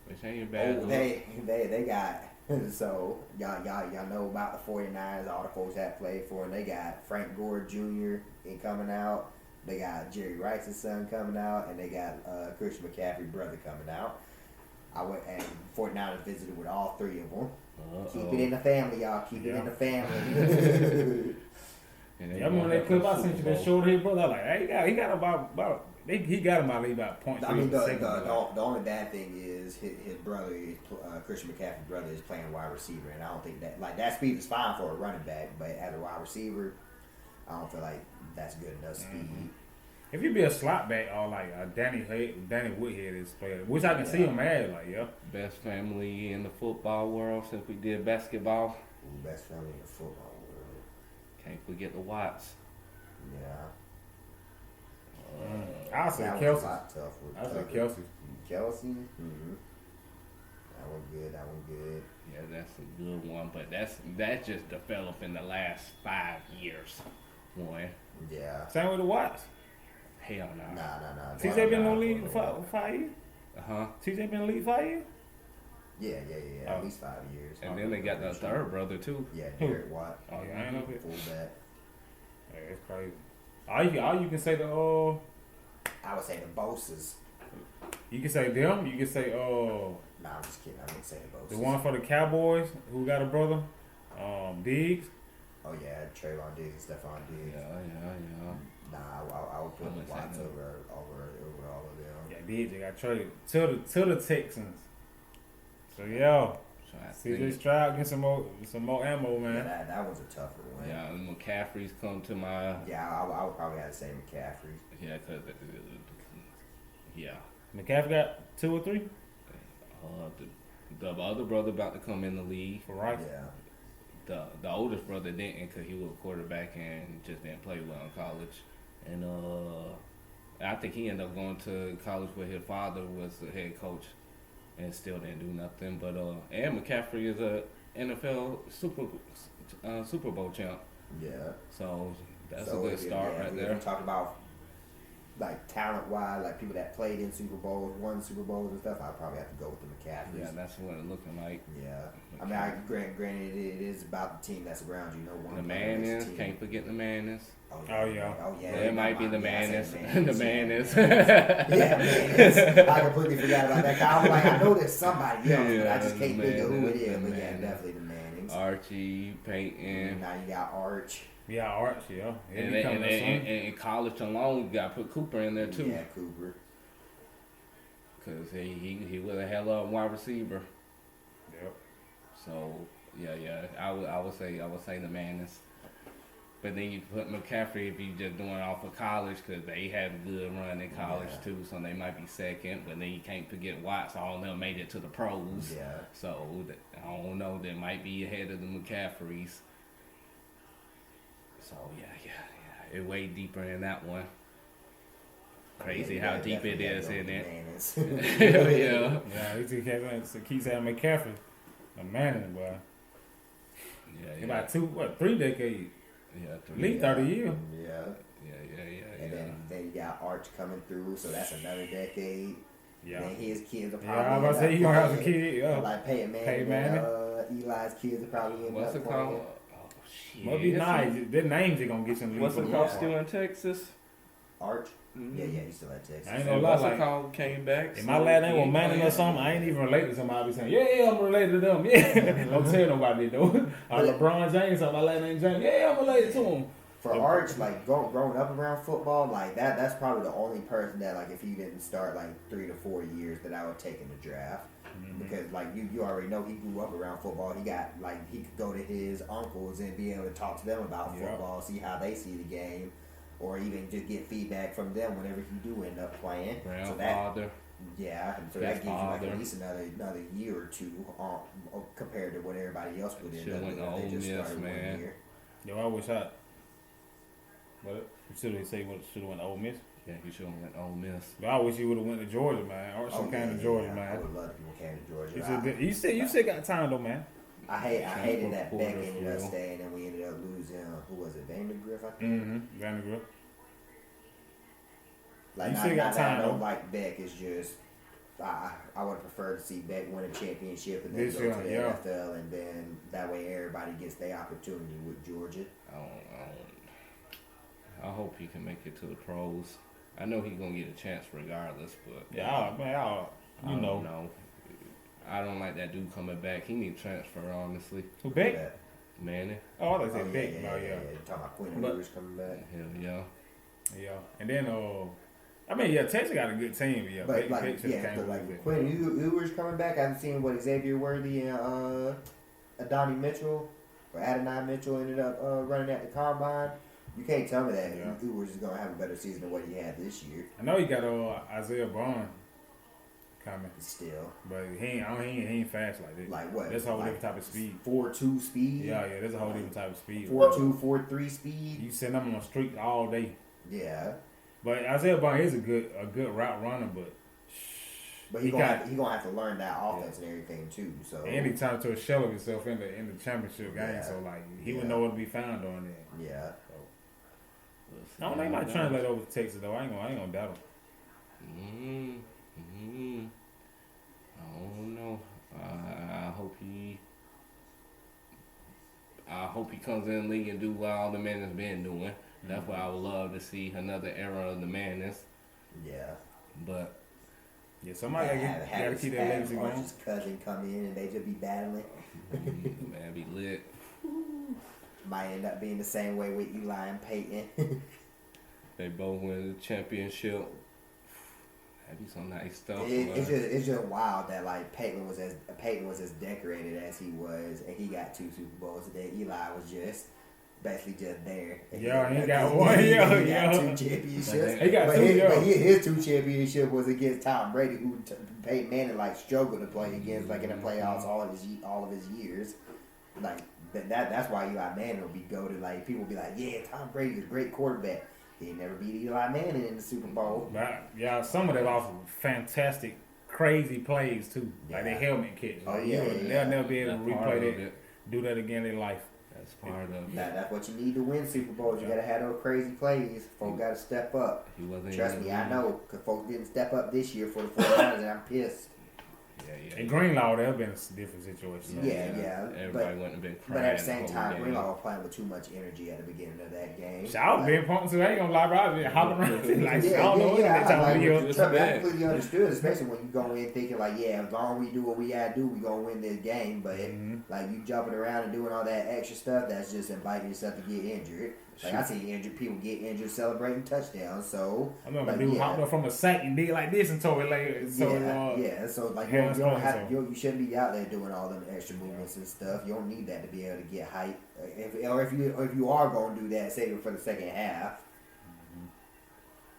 Which ain't bad. Oh, they got so y'all know about the 49ers, all the folks that played for them. They got Frank Gore Jr. coming out. They got Jerry Rice's son coming out, and they got Christian McCaffrey's brother coming out. I went and 49ers visited with all three of them. Keep it in the family, y'all. Keep it in the family. I remember that clip I sent you that showed his brother. I was like, hey, he got about he got him about 0.3 I mean, seconds. the only bad thing is his brother, Christian McCaffrey's brother, is playing wide receiver, and I don't think that speed is fine for a running back, but as a wide receiver, I don't feel like that's good enough speed. Mm-hmm. If you be a slot back or like Danny Woodhead is playing, which I can see him as, like, yeah. Best family in the football world since we did basketball. Ooh, best family in the football world. Can't forget the Watts. Yeah. I'll say That was Kelsey. a lot tougher. I'll say Kelsey. Kelsey? Mm-hmm. That one good. Yeah, that's a good one, but that's just developed in the last 5 years. Boy, Yeah. Same with the Watts. hell no. Nah. TJ been in the league for 5 years? TJ been in the league 5 years? Yeah. Oh. At least 5 years. And then they got the third brother too. Yeah, Derek Watt. Oh, yeah, I ain't know that. Fullback. Hey, it's crazy. All you can say I would say the Bosses. you can say them. You can say Nah, I'm just kidding. I didn't say the Bosses. the one for the Cowboys who got a brother, Diggs. Oh yeah, Trayvon Diggs, Stephon Diggs. Yeah. Nah, I would put I'm gonna say Watts no. over all of them. Yeah, Diggs they got traded to the Texans. So yeah, So I CJ think, Stroud get some more ammo, Yeah, man. that was a tougher one. yeah, and McCaffrey's come to my I would probably have to say McCaffrey. yeah. McCaffrey got 2 or 3 The other brother about to come in the league. for Rice. Yeah. The oldest brother didn't because he was a quarterback and just didn't play well in college. And I think he ended up going to college where his father was the head coach and still didn't do nothing. But and McCaffrey is a NFL Super Bowl champ. Yeah. So that's a good start right there. We talked about like talent wise, like people that played in Super Bowls, won Super Bowls and stuff. I'd probably have to go with the McCaffreys. Yeah, that's what it's looking like. Yeah. I mean, granted, it is about the team that's around you. No one. The Manners, can't forget the Manners. Oh yeah. It might be the Manners. The Manners. Yeah, Manners. I completely forgot about that. I was like, I know there's somebody else, but I just can't think of who it is. But yeah, definitely the Mannings. Archie, Peyton. Now you got Arch. Yeah, Arch, yeah. And in college alone, you got to put Cooper in there too. Yeah, Cooper. Because he was a hell of a wide receiver. Yep. So yeah, I would say the Mannings. But then you put McCaffrey if you just doing it off of college because they had a good run in college too, so they might be second. But then you can't forget Watts. All of them made it to the pros. Yeah. So I don't know. They might be ahead of the McCaffreys. So yeah, it way deeper in that one. Crazy how deep it is in it. Hell yeah. Yeah, he keeps having McCaffrey. A man, boy. Yeah. About 3 decades. Yeah, At least 30 years. Yeah. And then you got Arch coming through, so that's another decade. Yeah. Then his kids are probably. Yeah, I was about to say, he gonna have a kid. Yeah. Like Peyton Manning. Eli's kids are probably in. What's it called? Oh shit. Must be nice. Their names are gonna get some. What's it called? Still in Texas? Arch. Mm-hmm. Yeah, he's still at Texas. I ain't gonna lie. What's it called? Came back. If my last name was Manning or something, I ain't even related to somebody. I be saying, yeah, I'm related to them. Yeah, don't tell nobody though. Or LeBron James, my last name James. Yeah, I'm related to him. For Arch, like growing up around football, like that's probably the only person that like if he didn't start like 3 to 4 years that I would take in the draft. Because like you already know he grew up around football. He got like he could go to his uncles and be able to talk to them about football, see how they see the game, or even just get feedback from them whenever he do end up playing. Grandfather. So that gives you like at least another year or two compared to what everybody else would end up doing if they just started 1 year. Yo, I wish I. What? Should they say what should have went to Ole Miss? Yeah, he should have went Ole Miss. But I wish he would have went to Georgia, man. Or some kind of Georgia, man. I would love if people came to Georgia. You still got time though, man. I hated that Beck ended up staying and we ended up losing. Who was it? Vandergriff, I think. Mm-hmm. Vandergriff. Like you still got time I don't though. like Beck. It's just I would prefer to see Beck win a championship and then This go year, to the yeah. NFL, and then that way everybody gets their opportunity with Georgia. I hope he can make it to the pros. I know he's gonna get a chance regardless, but You know. I don't like that dude coming back. He need to transfer, honestly. Who Beck? Manny. Oh, I thought you said Beck. Yeah. Talking about Quinn Ewers coming back. Hell yeah. Yeah, and then Texas got a good team. Yeah, But Quinn Ewers coming back. I've seen what Xavier Worthy and Adonai Mitchell or Adonai Mitchell ended up running at the combine. You can't tell me that Ewers is gonna have a better season than what he had this year. I know he got Isaiah Bond coming Still, but he ain't fast like this. like what? That's a whole different type of speed. 4.2 speed. Yeah, that's a whole different type of speed. 4.2, 4.3 speed. You send them on the street all day. Yeah. But Isaiah Bond is a good route runner, but he gonna have to learn that offense and everything too. So and he turned to a shell of himself in the championship game. So like he would know where to be found on there. Yeah. I don't think he might translate over to Texas though. I ain't gonna doubt him. I don't know. I hope he comes in the league and do what all the man has been doing. That's why I would love to see another era of the madness. Yeah. But yeah, somebody gotta keep that legacy going. Arch's cousin come in and they just be battling. Man, be lit. Might end up being the same way with Eli and Peyton. They both win the championship. That'd be some nice stuff. It's just wild that like Peyton was as decorated as he was, and he got 2 Super Bowls. And then Eli was just basically just there. Yeah, he got one. He got 2 championships. He got 2. But his 2 championships was against Tom Brady, who Peyton Manning like struggled to play against like in the playoffs all of his years. Like that's why Eli Manning will be goated. Like people be like, yeah, Tom Brady's a great quarterback. He never beat Eli Manning in the Super Bowl. But yeah, some of them also fantastic, crazy plays too. Like the helmet catch. They'll never be able to replay that. Do that again in life. That's part of it. That's what you need to win Super Bowls. You gotta have those crazy plays. Folks gotta step up. Trust me, I know. Because folks didn't step up this year for the 49ers, and I'm pissed. And Greenlaw, that would have been a different situation. Yeah. Everybody wouldn't have been crying. But at the same time, Greenlaw was playing with too much energy at the beginning of that game. I was being pumped, so I ain't gonna lie, bro. I was hopping around like, I don't know what I completely understood, especially when you go in thinking like, as long as we do what we gotta do, we gonna win this game. But like you jumping around and doing all that extra stuff, that's just inviting yourself to get injured. Like I see injured people get injured celebrating touchdowns. So I remember a dude hopped up from a sack and did like this and tore it later. So like you shouldn't be out there doing all them extra movements and stuff. You don't need that to be able to get hype. If you are going to do that, save it for the second half.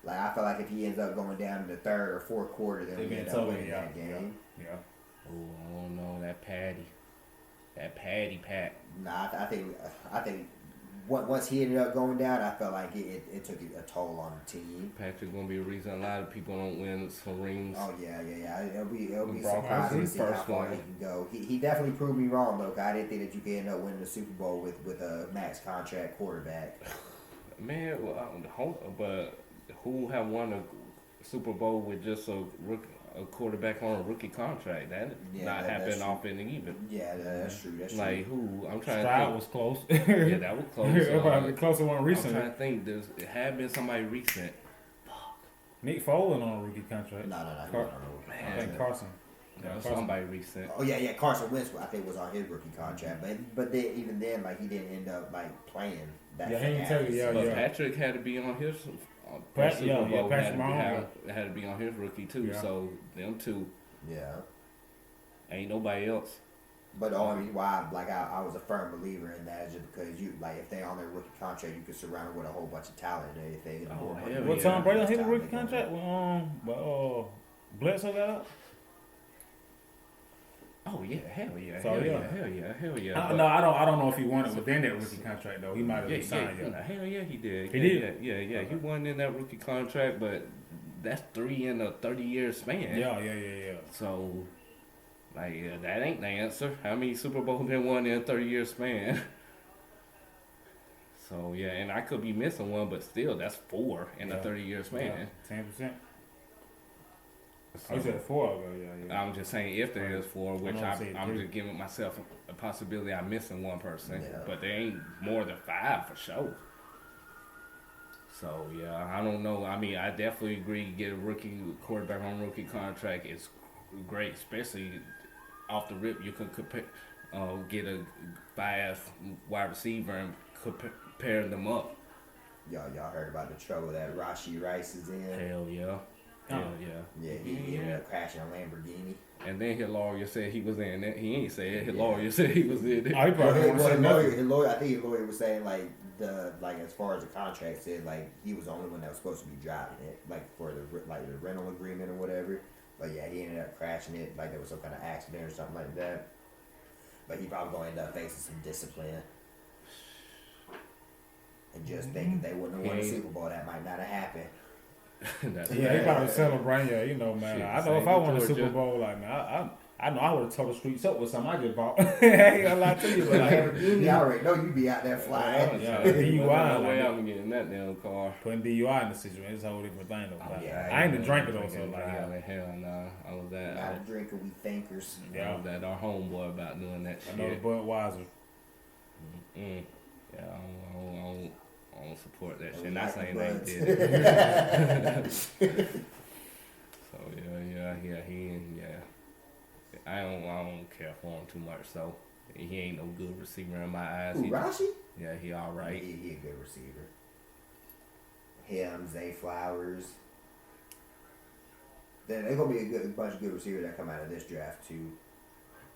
Like I feel like if he ends up going down in the third or fourth quarter, then we end up winning that game. Yeah. Oh, I don't know that Patty Pat. Nah, I think. Once he ended up going down, I felt like it took a toll on the team. Patrick's gonna be a reason a lot of people don't win some rings. Oh yeah. It'll be surprising to see how far he can go. He definitely proved me wrong though. I didn't think that you could end up winning the Super Bowl with a max contract quarterback. Man, but who have won a Super Bowl with just a quarterback on a rookie contract? That not happened often even. Yeah, that's true. Like who? I'm trying to think. Was close. Yeah, that was close. It probably the closer one recently. I'm trying to think. It had been somebody recent. Nick Foles on a rookie contract. No. I think Carson. Somebody recent. Oh yeah. Carson Wentz, I think, was on his rookie contract, but then, even then, like he didn't end up like playing that. Yeah, he didn't tell you. But Patrick had to be on his. Patrick had to be on his rookie too. Yeah. So them two. Yeah. Ain't nobody else. But the only reason why, I was a firm believer in that is just because if they on their rookie contract, you could surround them with a whole bunch of talent and everything. What Tom Brady on his rookie contract? Bledsoe got up. Oh yeah, hell yeah. No, I don't know if he won it within that rookie contract though. He might have signed it. Hell yeah, he did. He did. Yeah. He won in that rookie contract, but that's 3 in a 30-year span. Yeah. So, that ain't the answer. How many Super Bowls been won in a 30-year span? So yeah, and I could be missing one, but still, that's 4 in a 30-year span. 10%. So, I said 4 ago, yeah. I'm just saying if there is 4, which I'm just giving myself a possibility I'm missing one person, but there ain't more than 5 for sure. So yeah, I don't know. I mean, I definitely agree. Get a rookie quarterback on rookie contract is great, especially off the rip. You can get a fast wide receiver and compare them up. Y'all heard about the trouble that Rashee Rice is in? Hell yeah. Yeah, he ended up crashing a Lamborghini. And then his lawyer said he was in it. He ain't said his lawyer said he was in it. I probably his lawyer, I think his lawyer was saying as far as the contract said, he was the only one that was supposed to be driving it, for the rental agreement or whatever. But yeah, he ended up crashing it, there was some kind of accident or something like that. But he probably gonna end up facing some discipline. And just think if they wouldn't have won the Super Bowl, that might not have happened. He probably celebrating, man. I know if I won a Super Bowl, I know I would have tore the streets up with something I just bought. I ain't gonna lie to you, but I already know you be out there flying. DUI. No way I'm getting that damn car. Putting DUI in the situation is a whole different thing, though. I ain't a drinker though, so hell no. I was that. Not a drinker, we thinkers. I was at our homeboy about doing that shit. I know the Budweiser. Yeah, I don't support that shit. Not saying they did it. So I don't care for him too much. So he ain't no good receiver in my eyes. Rashee? Yeah, he all right. He a good receiver. Him, Zay Flowers. Then there's gonna be a bunch of good receivers that come out of this draft too.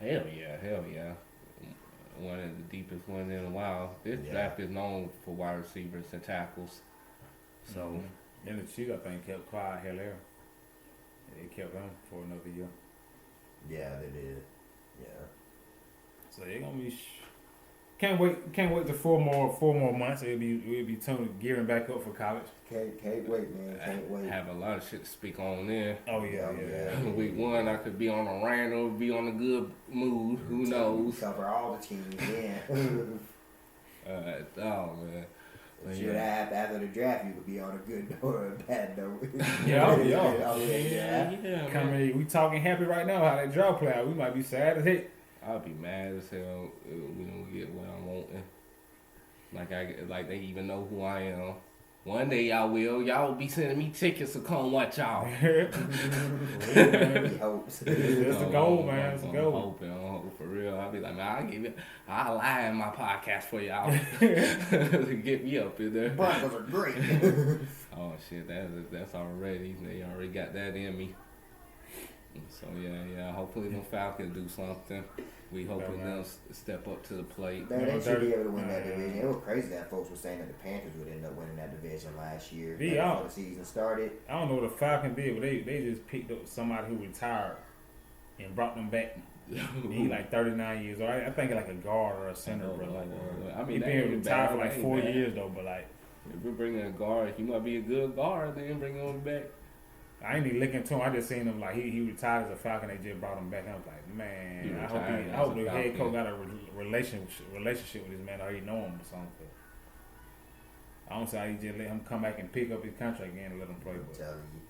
Hell yeah. One of the deepest ones in a while. This draft is known for wide receivers and tackles. So, then the Chiefs, I think, kept Clyde Hilaire. They kept him for another year. Yeah, they did. Yeah. So they're gonna be. Can't wait to 4 more months. We'll be gearing back up for college. Can't wait, man. Can't wait. Have a lot of shit to speak on there. Oh yeah. Week 1, I could be on a rant or be on a good mood. Who knows? Cover all the teams, yeah. Oh man. Sure, after the draft, you could be on a good or a bad note. Yeah. Come in, we talking happy right now how that draft play out. We might be sad as heck. I'll be mad as hell we don't get what I'm wanting. Like they even know who I am. One day y'all will. Y'all will be sending me tickets to come watch y'all. He hopes. That's the goal, man. That's the goal. I'm hoping for real. I'll be like, man, I'll lie in my podcast for y'all to get me up in there. Broncos are great. Oh shit, that's already. They already got that in me. So yeah. Hopefully the Falcons do something. We hoping they'll step up to the plate. Man, they should be able to win that division. It was crazy that folks were saying that the Panthers would end up winning that division last year before the season started. I don't know what the Falcons did, but they just picked up somebody who retired and brought them back. He like 39 years old. I think like a guard or a center, bro. I mean, he been retired for like 4 years though, but like if we're bringing a guard, he might be a good guard. Then bring him back. I ain't even looking to him. I just seen him like he retired as a Falcon. They just brought him back. I was like, man, I hope the head coach got a relationship with this man. Or he know him or something. I don't say how he just let him come back and pick up his contract again and let him play.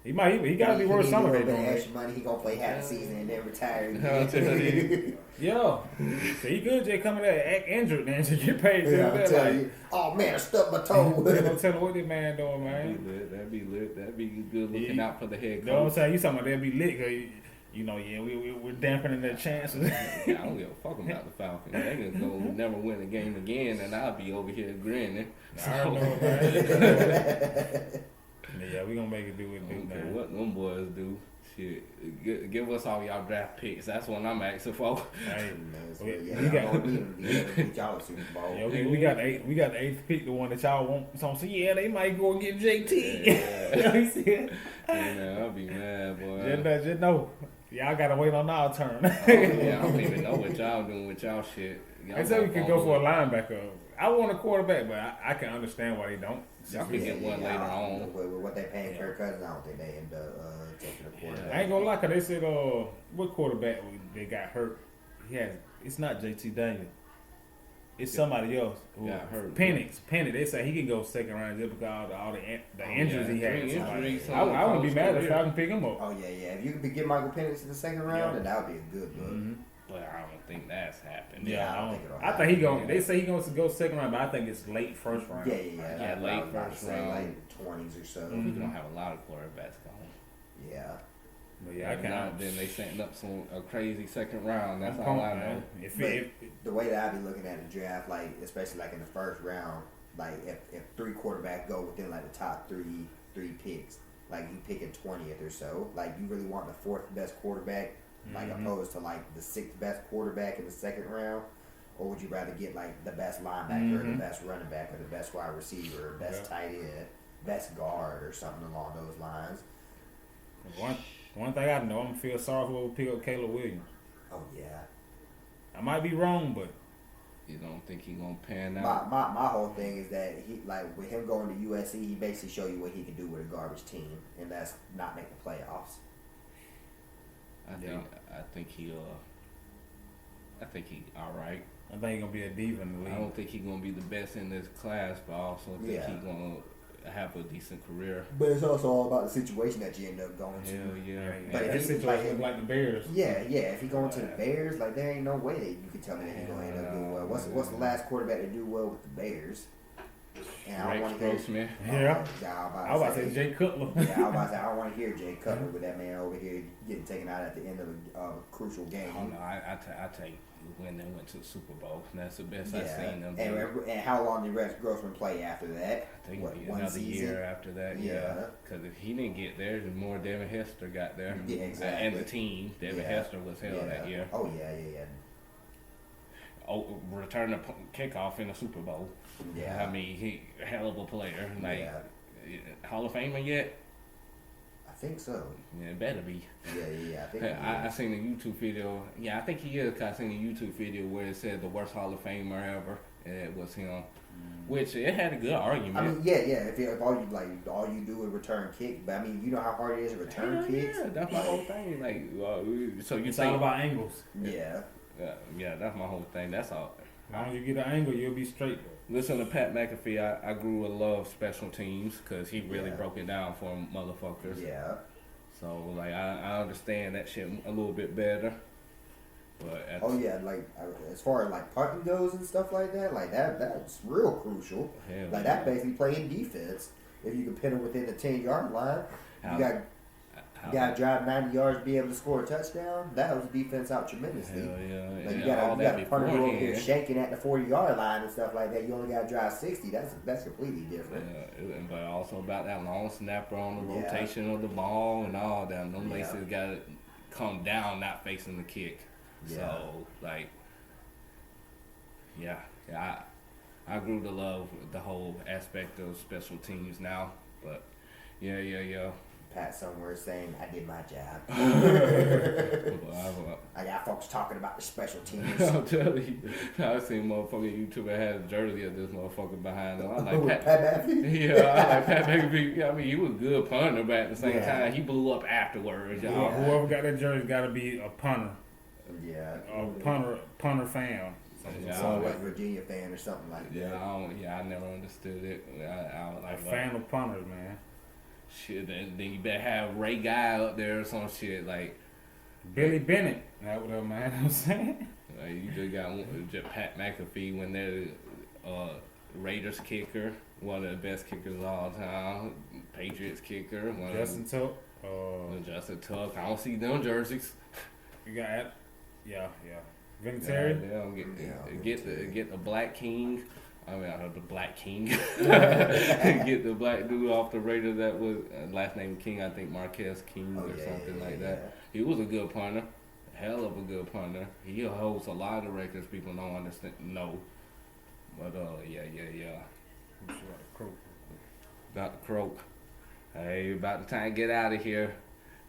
He got to be worth some of it. Extra money. He gonna play half the season and then retire. Yo, so he could just come in there and act injured and just get paid. You. Oh man, I stubbed my toe. Don't tell him what this man doing, man. That'd be lit. That'd be good looking out for the head coach. You know what I'm saying? You talking about they'll be lit because, we're dampening their chances. I don't give a fuck about the Falcons. They can go never win a game again, and I'll be over here grinning. So. I don't know, man. Yeah, we gonna make it do what it do, man. What them boys do. Shit, give us all y'all draft picks. That's what I'm asking for. Hey, we got y'all Super Bowl. Yeah, we got the eighth pick, the one that y'all want. So yeah, they might go and get JT. I'll be mad, boy. Just know, y'all gotta wait on our turn. I don't even know what y'all doing with y'all shit. They said we could go for a linebacker. I want a quarterback, but I can understand why they don't. Y'all can get one later on. With what they paying Kirk Cousins, I don't think they end up taking a quarterback. I ain't gonna lie, cause they said what quarterback they got hurt. It's not JT Daniel. It's somebody else who got hurt. Penix. They say he can go second round just because of all the injuries he had. I wouldn't be mad if I can pick him up. Oh yeah. If you could get Michael Penix in the second round, then that would be a good look. Mm-hmm. But I don't think that's happened. I think he going. They say he going to go second round, but I think it's late first round. Yeah, late first round, like 20s or so. We're gonna have a lot of quarterbacks going. Yeah. But yeah, I can't. Then they setting up a crazy second round. That's all I know. The way that I be looking at the draft, like especially like in the first round, like if 3 quarterbacks go within like the top three picks, like you picking 20th or so, like you really want the 4th best quarterback. Like opposed to like the 6th best quarterback in the second round, or would you rather get like the best linebacker, or the best running back, or the best wide receiver, or best tight end, best guard, or something along those lines? One thing I know, I'm gonna feel sorry for whoever pick up Caleb Williams. Oh yeah, I might be wrong, but you don't think he gonna pan out? My whole thing is that he like with him going to USC, he basically show you what he can do with a garbage team, and that's not make the playoffs. I think he all right. I think he gonna be a diva in the league. I don't think he gonna be the best in this class, but I also think he gonna have a decent career. But it's also all about the situation that you end up going to. Hell yeah. But if it's like the Bears. Yeah. If he going to the Bears, like there ain't no way that you can tell me that he's gonna end up doing well. What's the last quarterback to do well with the Bears? And I don't want to hear. Yeah. I was about to say Jay Cutler. Yeah, I was about to say I don't want to hear Jay Cutler with that man over here getting taken out at the end of a crucial game. Oh no, I take when they went to the Super Bowl. That's the best I've seen them. And how long did Rex Grossman play after that? I think another year after that. Yeah. Because if he didn't get there, there's more Devin Hester got there. Yeah, exactly. And the team, Devin Hester was held that year. Oh yeah. Oh, return the kickoff in the Super Bowl. Yeah. I mean, he hell of a player. Like Hall of Famer yet? I think so. Yeah, it better be. Yeah. I think I seen a YouTube video. Yeah, I think he is. Cause I seen a YouTube video where it said the worst Hall of Famer ever. And it was him. Which it had a good argument. I mean, if all you do is return kick, but I mean, you know how hard it is to return kicks. Yeah, that's my whole thing. Like, so you it's all about angles. Yeah. Yeah, that's my whole thing. That's all. As long as you get the angle, you'll be straight. Listen to Pat McAfee. I grew to love special teams because he really broke it down for motherfuckers. Yeah. So like I understand that shit a little bit better. But as far as like punting goes and stuff like that, that's real crucial. Hell That basically playing defense. If you can pin them within the 10-yard line, you got to drive 90 yards to be able to score a touchdown. That helps the defense out tremendously. Hell yeah. Like you got to punt over here shaking at the 40-yard line and stuff like that. You only got to drive 60. That's completely different. Yeah, but also about that long snapper on the rotation of the ball and all that. Them laces got to come down, not facing the kick. Yeah. So like, I grew to love the whole aspect of special teams now. But yeah. Pat somewhere saying, I did my job. Well, I got folks talking about the special teams. I'll tell you, I seen motherfucking YouTuber had a jersey of this motherfucker behind him. I like Pat McAfee? Yeah, I like Pat McAfee. I mean, he was a good punter, but at the same time, he blew up afterwards, y'all. Yeah. Whoever got that jersey got to be a punter. Yeah. A punter fan. Some West Virginia fan or something like that. I never understood it. I was like, fan of punters, man. Shit, then you better have Ray Guy up there or some shit like Billy Bennett. That what man, I'm saying. Like you just got Pat McAfee when they're Raiders kicker, one of the best kickers of all time. Patriots kicker, Justin Tuck. Justin Tuck. I don't see them jerseys. You got Vinatieri. Get the Black King. I mean, the Black King. Get the black dude off the Raiders that was last name King. I think Marquez King something like that. He was a good punter, hell of a good punter. He holds a lot of records people don't understand. No, but Dr. Croak. Hey, about the time to get out of here.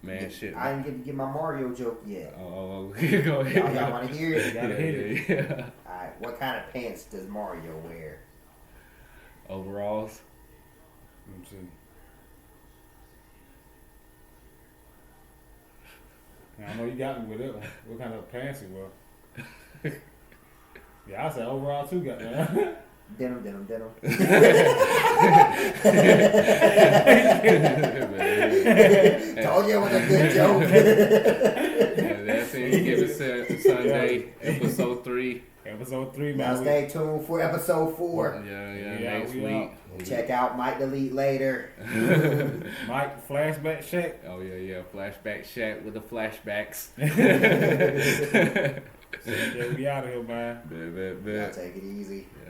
Man, shit. I didn't get to get my Mario joke yet. Oh, go ahead. Y'all want to hear it? You gotta hit it. Yeah. Alright, what kind of pants does Mario wear? Overalls. Let me see. I know you got me with it one. What kind of pants he wear? Yeah, I said overall too, goddamn. Denim. Told you it was a good joke. That's AnyGivenSunday Sunday, episode 3. Episode 3, man. Now stay tuned for episode 4. Next week. Check out Mike Delete later. Mike Flashback Shack. Oh yeah, Flashback Shack with the flashbacks. Yeah, we out of here, man. Y'all take it easy. Yeah.